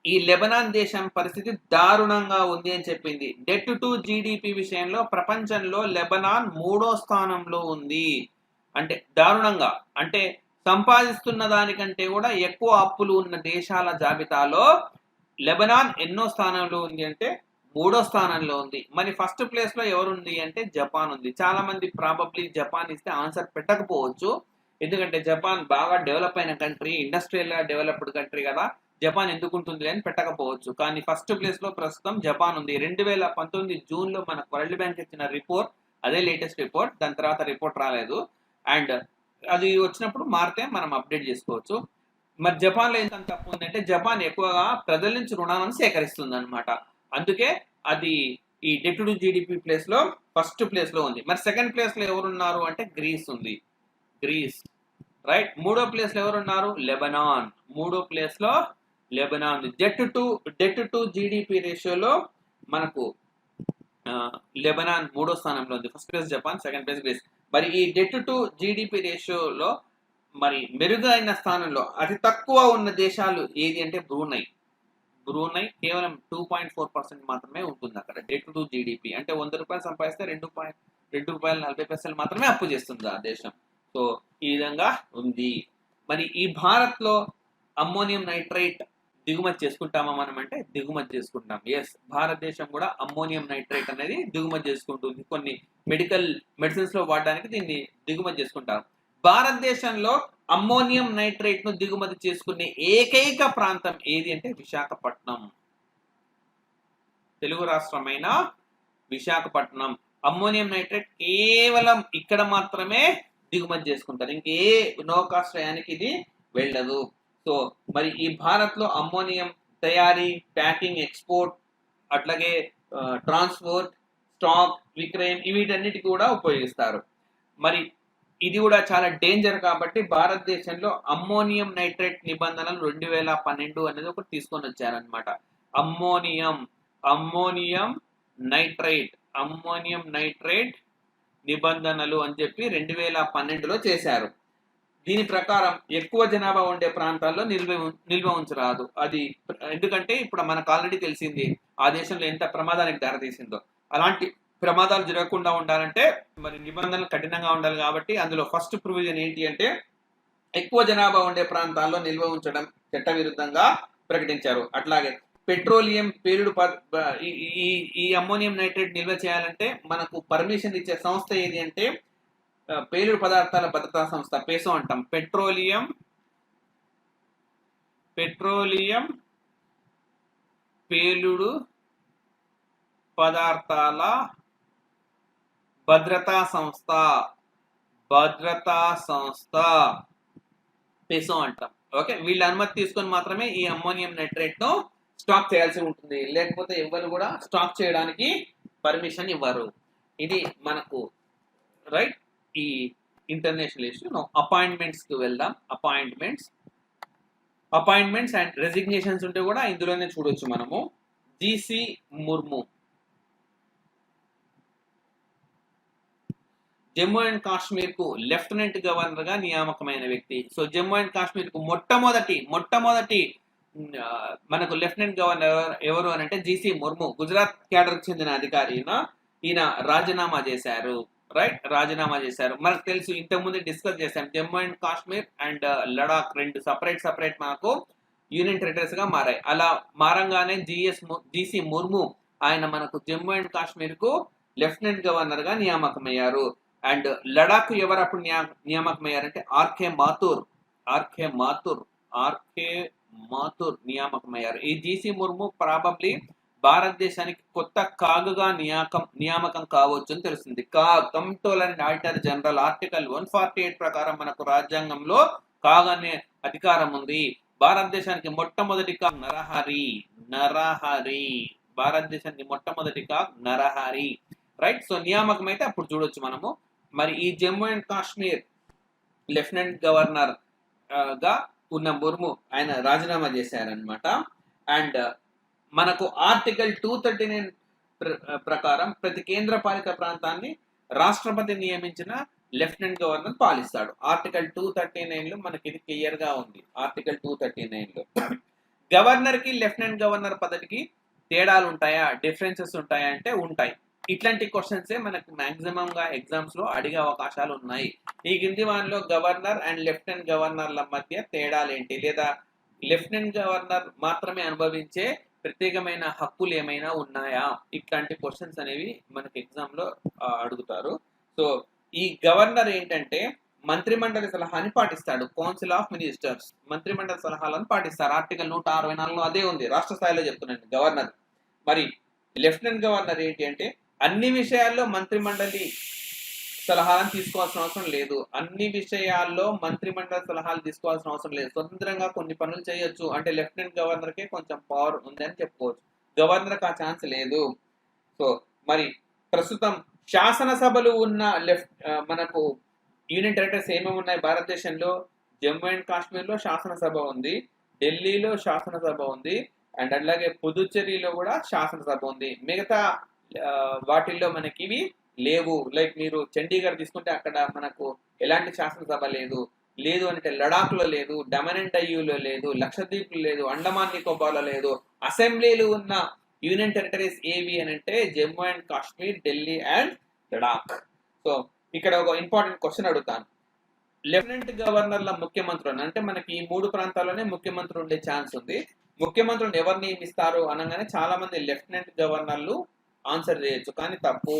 ఈ లెబనాన్ దేశం పరిస్థితి దారుణంగా ఉంది అని చెప్పింది. డెట్ టు జీడిపి విషయంలో ప్రపంచంలో లెబనాన్ 3వ స్థానంలో ఉంది. అంటే దారుణంగా, అంటే సంపాదిస్తున్న దానికంటే కూడా ఎక్కువ అప్పులు ఉన్న దేశాల జాబితాలో లెబనాన్ ఎన్నో స్థానంలో ఉంది అంటే 3వ స్థానంలో ఉంది. మరి ఫస్ట్ ప్లేస్ లో ఎవరుంది అంటే జపాన్ ఉంది. చాలా మంది ప్రాబబ్లీ జపాన్ ఇస్తే ఆన్సర్ పెట్టకపోవచ్చు, ఎందుకంటే జపాన్ బాగా డెవలప్ అయిన కంట్రీ, ఇండస్ట్రియల్ గా డెవలప్డ్ కంట్రీ కదా, జపాన్ ఎందుకు ఉంటుంది అని పెట్టకపోవచ్చు. కానీ ఫస్ట్ ప్లేస్ లో ప్రస్తుతం జపాన్ ఉంది. 2019 జూన్ లో మనకు వరల్డ్ బ్యాంక్ ఇచ్చిన రిపోర్ట్, అదే లేటెస్ట్ రిపోర్ట్. దాని తర్వాత రిపోర్ట్ రాలేదు, అండ్ అది వచ్చినప్పుడు మారితే మనం అప్డేట్ చేసుకోవచ్చు. మరి జపాన్ లో ఎంత తప్పు ఉందంటే జపాన్ ఎక్కువగా ప్రజల నుంచి రుణాలను సేకరిస్తుంది అనమాట. అందుకే అది ఈ డెట్ టు జీడిపి ప్లేస్ లో ఫస్ట్ ప్లేస్ లో ఉంది. మరి సెకండ్ ప్లేస్ లో ఎవరున్నారు అంటే గ్రీస్ ఉంది. Grace right. 3వ ప్లేస్ లో ఎవరున్నారు? లెబనాన్. 3వ ప్లేస్ లో లెబనాన్ ఉంది. డెట్ టు జీడిపి రేషియోలో మనకు లెబనాన్ 3వ స్థానంలో ఉంది. First place Japan, second place Greece. మరి ఈ డెట్ టు జీడిపి రేషియోలో మరి మెరుగైన స్థానంలో అతి తక్కువ ఉన్న దేశాలు ఏది అంటే బ్రూనై. బ్రూనై కేవలం 2.4% మాత్రమే ఉంటుంది అక్కడ డెట్ టు జీడిపి. అంటే 100 రూపాయలు సంపాదిస్తే 2 రూపాయలు 40 పైసలు మాత్రమే అప్పు చేస్తుంది ఆ దేశం. సో ఈ విధంగా ఉంది. మరి ఈ భారత్ లో అమ్మోనియం నైట్రైట్ దిగుమతి చేసుకుంటామా మనం అంటే దిగుమతి చేసుకుంటాం. ఎస్, భారతదేశం కూడా అమ్మోనియం నైట్రైట్ అనేది దిగుమతి చేసుకుంటుంది. కొన్ని మెడిసిన్స్ లో వాడడానికి దీన్ని దిగుమతి చేసుకుంటారు. భారతదేశంలో అమ్మోనియం నైట్రేట్ ను దిగుమతి చేసుకునే ఏకైక ప్రాంతం ఏది అంటే విశాఖపట్నం. తెలుగు రాష్ట్రమైన విశాఖపట్నం అమ్మోనియం నైట్రేట్ కేవలం ఇక్కడ మాత్రమే దిగుమతి చేసుకుంటారు. ఇంకే నౌకాశ్రయానికి ఇది వెళ్ళదు. సో మరి ఈ భారత్ లో అమ్మోనియం తయారీ, ప్యాకింగ్, ఎక్స్పోర్ట్, అట్లాగే ట్రాన్స్పోర్ట్, స్టాక్, విక్రయం వీటన్నిటి కూడా ఉపయోగిస్తారు. మరి ఇది కూడా చాలా డేంజర్ కాబట్టి భారతదేశంలో అమ్మోనియం నైట్రేట్ నిబంధనలు 2012 అనేది ఒకటి తీసుకొని వచ్చారనమాట. అమ్మోనియం నైట్రేట్ నిబంధనలు అని చెప్పి 2012లో చేశారు. దీని ప్రకారం ఎక్కువ జనాభా ఉండే ప్రాంతాల్లో నిల్వ ఉంచరాదు. అది ఎందుకంటే ఇప్పుడు మనకు ఆల్రెడీ తెలిసింది ఆ దేశంలో ఎంత ప్రమాదానికి దారితీసిందో. అలాంటి ప్రమాదాలు జరగకుండా ఉండాలంటే మరి నిబంధనలు కఠినంగా ఉండాలి. కాబట్టి అందులో ఫస్ట్ ప్రొవిజన్ ఏంటి అంటే ఎక్కువ జనాభా ఉండే ప్రాంతాల్లో నిల్వ ఉంచడం చట్టవిరుద్ధంగా ప్రకటించారు. అట్లాగే పెట్రోలియం పేలుడు ఈ అమ్మోనియం నైట్రేట్ నిల్వ చేయాలంటే మనకు పర్మిషన్ ఇచ్చే సంస్థ ఏది అంటే పేలుడు పదార్థాల భద్రతా సంస్థ, పేసో అంటాం. పెట్రోలియం పేలుడు పదార్థాల భద్రతా సంస్థ పేసో అంటాం. ఓకే, వీళ్ళ అనుమతి తీసుకొని మాత్రమే ఈ అమ్మోనియం నైట్రేట్ ను స్టాక్ చేయాల్సి ఉంటుంది. లేకపోతే ఎవరు కూడా స్టాక్ చేయడానికి పర్మిషన్ ఇవ్వరు. ఇది మనకు రైట్ ఈ ఇంటర్నేషనల్ ఇష్యూ. అపాయింట్మెంట్స్ కి వెళ్దాం. అపాయింట్మెంట్స్ అండ్ రెసిగ్నేషన్స్ ఉంటే కూడా ఇందులోనే చూడొచ్చు మనము. జీసీ ముర్ము జమ్మూ అండ్ కాశ్మీర్ కు లెఫ్టినెంట్ గవర్నర్ గా నియామకమైన వ్యక్తి. సో జమ్మూ అండ్ కాశ్మీర్ కు మొట్టమొదటి మనకు లెఫ్టినెంట్ గవర్నర్ ఎవరు అని అంటే జీసీ ముర్ము, గుజరాత్ క్యాడర్ చెందిన అధికారి. ఈయన రాజీనామా చేశారు. రైట్, రాజీనామా చేశారు. మనకు తెలుసు, ఇంతకుముందు డిస్కస్ చేశాం, జమ్మూ అండ్ కాశ్మీర్ అండ్ లడాక్ రెండు సపరేట్ మనకు యూనియన్ టెరిటరీస్ గా మారాయి. అలా మారంగానే జీసీ ముర్ము ఆయన మనకు జమ్మూ అండ్ కాశ్మీర్ కు లెఫ్టినెంట్ గవర్నర్ గా నియామకమయ్యారు. అండ్ లడాక్ ఎవరు అప్పుడు నియామకమయ్యారంటే ఆర్కే మాథూర్ ఆర్కే మాథుర్ నియామకమయ్యారు. ఈ జీసీ ముర్ము ప్రాబబ్లీ భారతదేశానికి కొత్త కాగుగా నియామకం కావచ్చు అని తెలుస్తుంది. Controller and auditor general article 148 ప్రకారం మనకు రాజ్యాంగంలో కాగ్ అనే అధికారం ఉంది. భారతదేశానికి మొట్టమొదటి కాగ్ నరహరి. భారతదేశానికి మొట్టమొదటి కాగ్ నరహరి. రైట్. సో నియామకం అయితే అప్పుడు చూడొచ్చు మనము. మరి ఈ Jammu and Kashmir lieutenant governor గా ఉన్న ముర్ము ఆయన రాజీనామా చేశారనమాట. అండ్ మనకు ఆర్టికల్ 239 ప్రకారం ప్రతి కేంద్ర పాలిత ప్రాంతాన్ని రాష్ట్రపతి నియమించిన లెఫ్టినెంట్ గవర్నర్ పాలిస్తాడు. ఆర్టికల్ 239 లో మనకి ఇది క్లియర్ గా ఉంది. ఆర్టికల్ 239 లో గవర్నర్ కి లెఫ్టినెంట్ గవర్నర్ పదవికి తేడాలు ఉంటాయా, డిఫరెన్సెస్ ఉంటాయా అంటే ఉంటాయి. ఇట్లాంటి క్వశ్చన్స్ మనకు మాక్సిమం గా ఎగ్జామ్స్ లో అడిగే అవకాశాలు ఉన్నాయి. ఈ కింది వారిలో గవర్నర్ అండ్ లెఫ్టినెంట్ గవర్నర్ల మధ్య తేడాలు ఏంటి, లేదా లెఫ్టినెంట్ గవర్నర్ మాత్రమే అనుభవించే ప్రత్యేకమైన హక్కులు ఏమైనా ఉన్నాయా, ఇట్లాంటి క్వశ్చన్స్ అనేవి మనకి ఎగ్జామ్ లో అడుగుతారు. సో ఈ గవర్నర్ ఏంటంటే మంత్రిమండలి సలహాని పాటిస్తాడు. కౌన్సిల్ ఆఫ్ మినిస్టర్స్ మంత్రిమండలి సలహాలను పాటిస్తారు. ఆర్టికల్ 164లో అదే ఉంది. రాష్ట్ర స్థాయిలో చెప్తున్నాను గవర్నర్. మరి లెఫ్టినెంట్ గవర్నర్ ఏంటి అంటే అన్ని విషయాల్లో మంత్రిమండలి సలహాలను తీసుకోవాల్సిన అవసరం లేదు. అన్ని విషయాల్లో మంత్రిమండలి సలహాలు తీసుకోవాల్సిన అవసరం లేదు. స్వతంత్రంగా కొన్ని పనులు చేయొచ్చు. అంటే లెఫ్టినెంట్ గవర్నర్ కే కొంచెం పవర్ ఉందని చెప్పుకోవచ్చు. గవర్నర్ కి ఆ ఛాన్స్ లేదు. సో మరి ప్రస్తుతం శాసనసభలు ఉన్న మనకు యూనియన్ టెరిటరీస్ ఏమేమి ఉన్నాయి భారతదేశంలో? జమ్మూ అండ్ కాశ్మీర్ లో శాసనసభ ఉంది, ఢిల్లీలో శాసనసభ ఉంది, అండ్ అలాగే పుదుచ్చేరిలో కూడా శాసనసభ ఉంది. మిగతా వాటిల్లో మనకి ఇవి లేవు. లైక్ మీరు చండీగఢ్ తీసుకుంటే అక్కడ మనకు ఎలాంటి శాసనసభ లేదు అంటే లడాక్ లో లేదు, డమన్ అండ్ డయ్యూలో లేదు, లక్షద్వీప్ లో లేదు, అండమాన్ నికోబార్లో లేదు. అసెంబ్లీలు ఉన్న యూనియన్ టెరిటరీస్ ఏవి అని అంటే Jammu and Kashmir, Delhi and Ladakh. So ఇక్కడ ఒక ఇంపార్టెంట్ క్వశ్చన్ అడుగుతాను. లెఫ్టినెంట్ గవర్నర్ల ముఖ్యమంత్రులు అంటే మనకి ఈ 3 ప్రాంతాల్లోనే ముఖ్యమంత్రి ఉండే ఛాన్స్ ఉంది. ముఖ్యమంత్రులను ఎవరు నియమిస్తారు అనగానే చాలా మంది లెఫ్టినెంట్ గవర్నర్లు ఆన్సర్ చేయొచ్చు, కానీ తప్పు.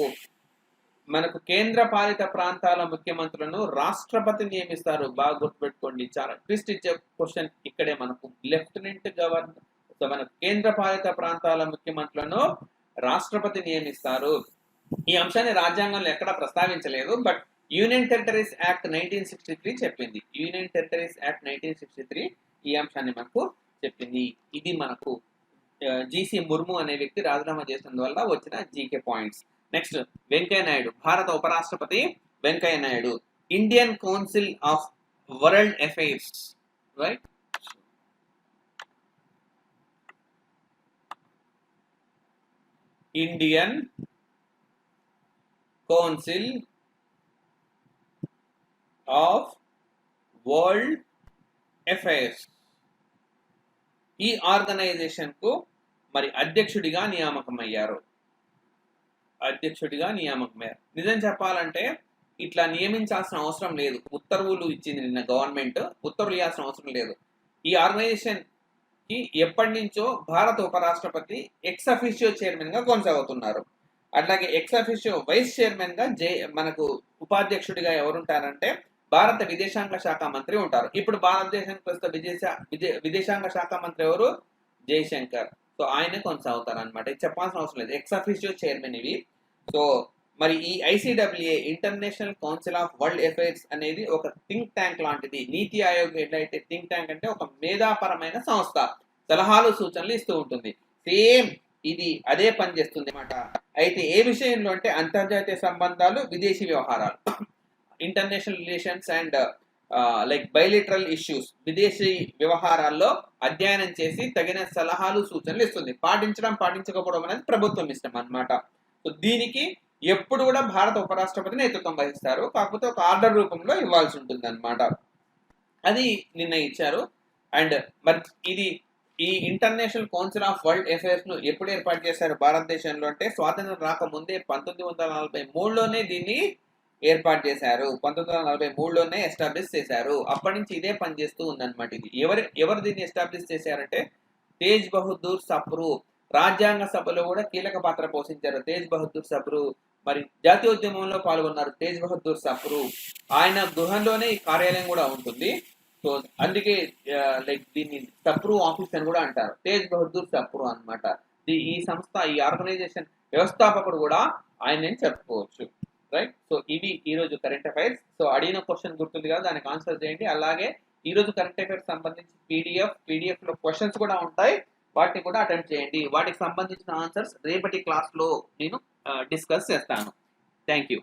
మనకు కేంద్ర పాలిత ప్రాంతాల ముఖ్యమంత్రులను రాష్ట్రపతి నియమిస్తారు. బాగా గుర్తుపెట్టుకోండి. చాలా ట్విస్ట్ ఇచ్చే క్వశ్చన్ ఇక్కడే. మనకు లెఫ్టినెంట్ గవర్నర్ మనకు కేంద్ర పాలిత ప్రాంతాల ముఖ్యమంత్రులను రాష్ట్రపతి నియమిస్తారు. ఈ అంశాన్ని రాజ్యాంగంలో ఎక్కడా ప్రస్తావించలేదు, బట్ యూనియన్ టెరిటరీస్ యాక్ట్ 1963 చెప్పింది. యూనియన్ టెరిటరీస్ యాక్ట్ 1963 ఈ అంశాన్ని మనకు చెప్పింది. ఇది మనకు జీసీ ముర్ము అనే వ్యక్తి రాజీనామా చేసినందువల్ల వచ్చిన GK points. Next Venkaiah Naidu, భారత ఉపరాష్ట్రపతి Venkaiah Naidu. Indian council of world affairs, right? Indian council of world affairs ఈ ఆర్గనైజేషన్ కు మరి అధ్యక్షుడిగా నియామకమయ్యారు. నిజం చెప్పాలంటే ఇట్లా నియమించాల్సిన అవసరం లేదు. ఉత్తర్వులు ఇచ్చింది నిన్న గవర్నమెంట్, ఉత్తర్వులు ఇవ్వాల్సిన అవసరం లేదు. ఈ ఆర్గనైజేషన్ కి ఎప్పటి నుంచో భారత ఉపరాష్ట్రపతి ఎక్స్ అఫిషియో చైర్మన్ గా కొనసాగుతున్నారు. అట్లాగే ఎక్స్ అఫిషియో వైస్ చైర్మన్ గా మనకు ఉపాధ్యక్షుడిగా ఎవరుంటారంటే భారత విదేశాంగ శాఖ మంత్రి ఉంటారు. ఇప్పుడు భారతదేశానికి ప్రస్తుత విదేశాంగ శాఖ మంత్రి ఎవరు? జయశంకర్. సో ఆయనే కొనసాగుతారు అనమాట. ఇది చెప్పాల్సిన అవసరం లేదు. ఎక్స్ అఫిషియో చైర్మన్ ఇవి. సో మరి ఈ ICWA international council of world affairs అనేది ఒక థింక్ ట్యాంక్ లాంటిది. నీతి ఆయోగ్ ఎట్లయితే థింక్ ట్యాంక్ అంటే ఒక మేధాపరమైన సంస్థ, సలహాలు సూచనలు ఇస్తూ ఉంటుంది. సేమ్ ఇది అదే పని చేస్తుంది అన్నమాట. అయితే ఏ విషయంలో అంటే అంతర్జాతీయ సంబంధాలు, విదేశీ వ్యవహారాలు, international relations and like బైలిటరల్ issues, విదేశీ వ్యవహారాల్లో అధ్యయనం చేసి తగిన సలహాలు సూచనలు ఇస్తుంది. పాటించకపోవడం అనేది ప్రభుత్వం ఇష్టం అన్నమాట. సో దీనికి ఎప్పుడు కూడా భారత ఉపరాష్ట్రపతి నేతృత్వం వహిస్తారు. కాకపోతే ఒక ఆర్డర్ రూపంలో ఇవ్వాల్సి ఉంటుంది అన్నమాట. అది నిన్న ఇచ్చారు. అండ్ మరి ఇది ఈ international council of world affairs ను ఎప్పుడు ఏర్పాటు చేశారు భారతదేశంలో అంటే స్వాతంత్రం రాకముందే 1943లోనే దీన్ని ఏర్పాటు చేశారు. 1943లోనే ఎస్టాబ్లిష్ చేశారు. అప్పటి నుంచి ఇదే పని చేస్తూ ఉందన్నమాట. ఇది ఎవరు దీన్ని ఎస్టాబ్లిష్ చేశారంటే తేజ్ బహదూర్ సప్రు. రాజ్యాంగ సభలో కూడా కీలక పాత్ర పోషించారు తేజ్ బహదూర్ సప్రు. మరి జాతీయోద్యమంలో పాల్గొన్నారు తేజ్ బహదూర్ సప్రు. ఆయన గృహంలోనే ఈ కార్యాలయం కూడా ఉంటుంది. సో అందుకే లైక్ దీన్ని సప్రూ ఆఫీస్ అని కూడా అంటారు. తేజ్ బహదూర్ సప్రూ అనమాట. ఈ సంస్థ, ఈ ఆర్గనైజేషన్ వ్యవస్థాపకుడు కూడా ఆయన చెప్పుకోవచ్చు. రైట్. సో ఇవి ఈ రోజు కరెంట్ అఫైర్స్. సో అడిగిన క్వశ్చన్ గుర్తుంది కదా, దానికి ఆన్సర్ చేయండి. అలాగే ఈ రోజు కరెంట్ అఫైర్స్ సంబంధించి పీడిఎఫ్ లో క్వశ్చన్స్ కూడా ఉంటాయి, వాటిని కూడా అటెంప్ట్ చేయండి. వాటికి సంబంధించిన ఆన్సర్స్ రేపటి క్లాస్ లో నేను డిస్కస్ చేస్తాను. Thank you.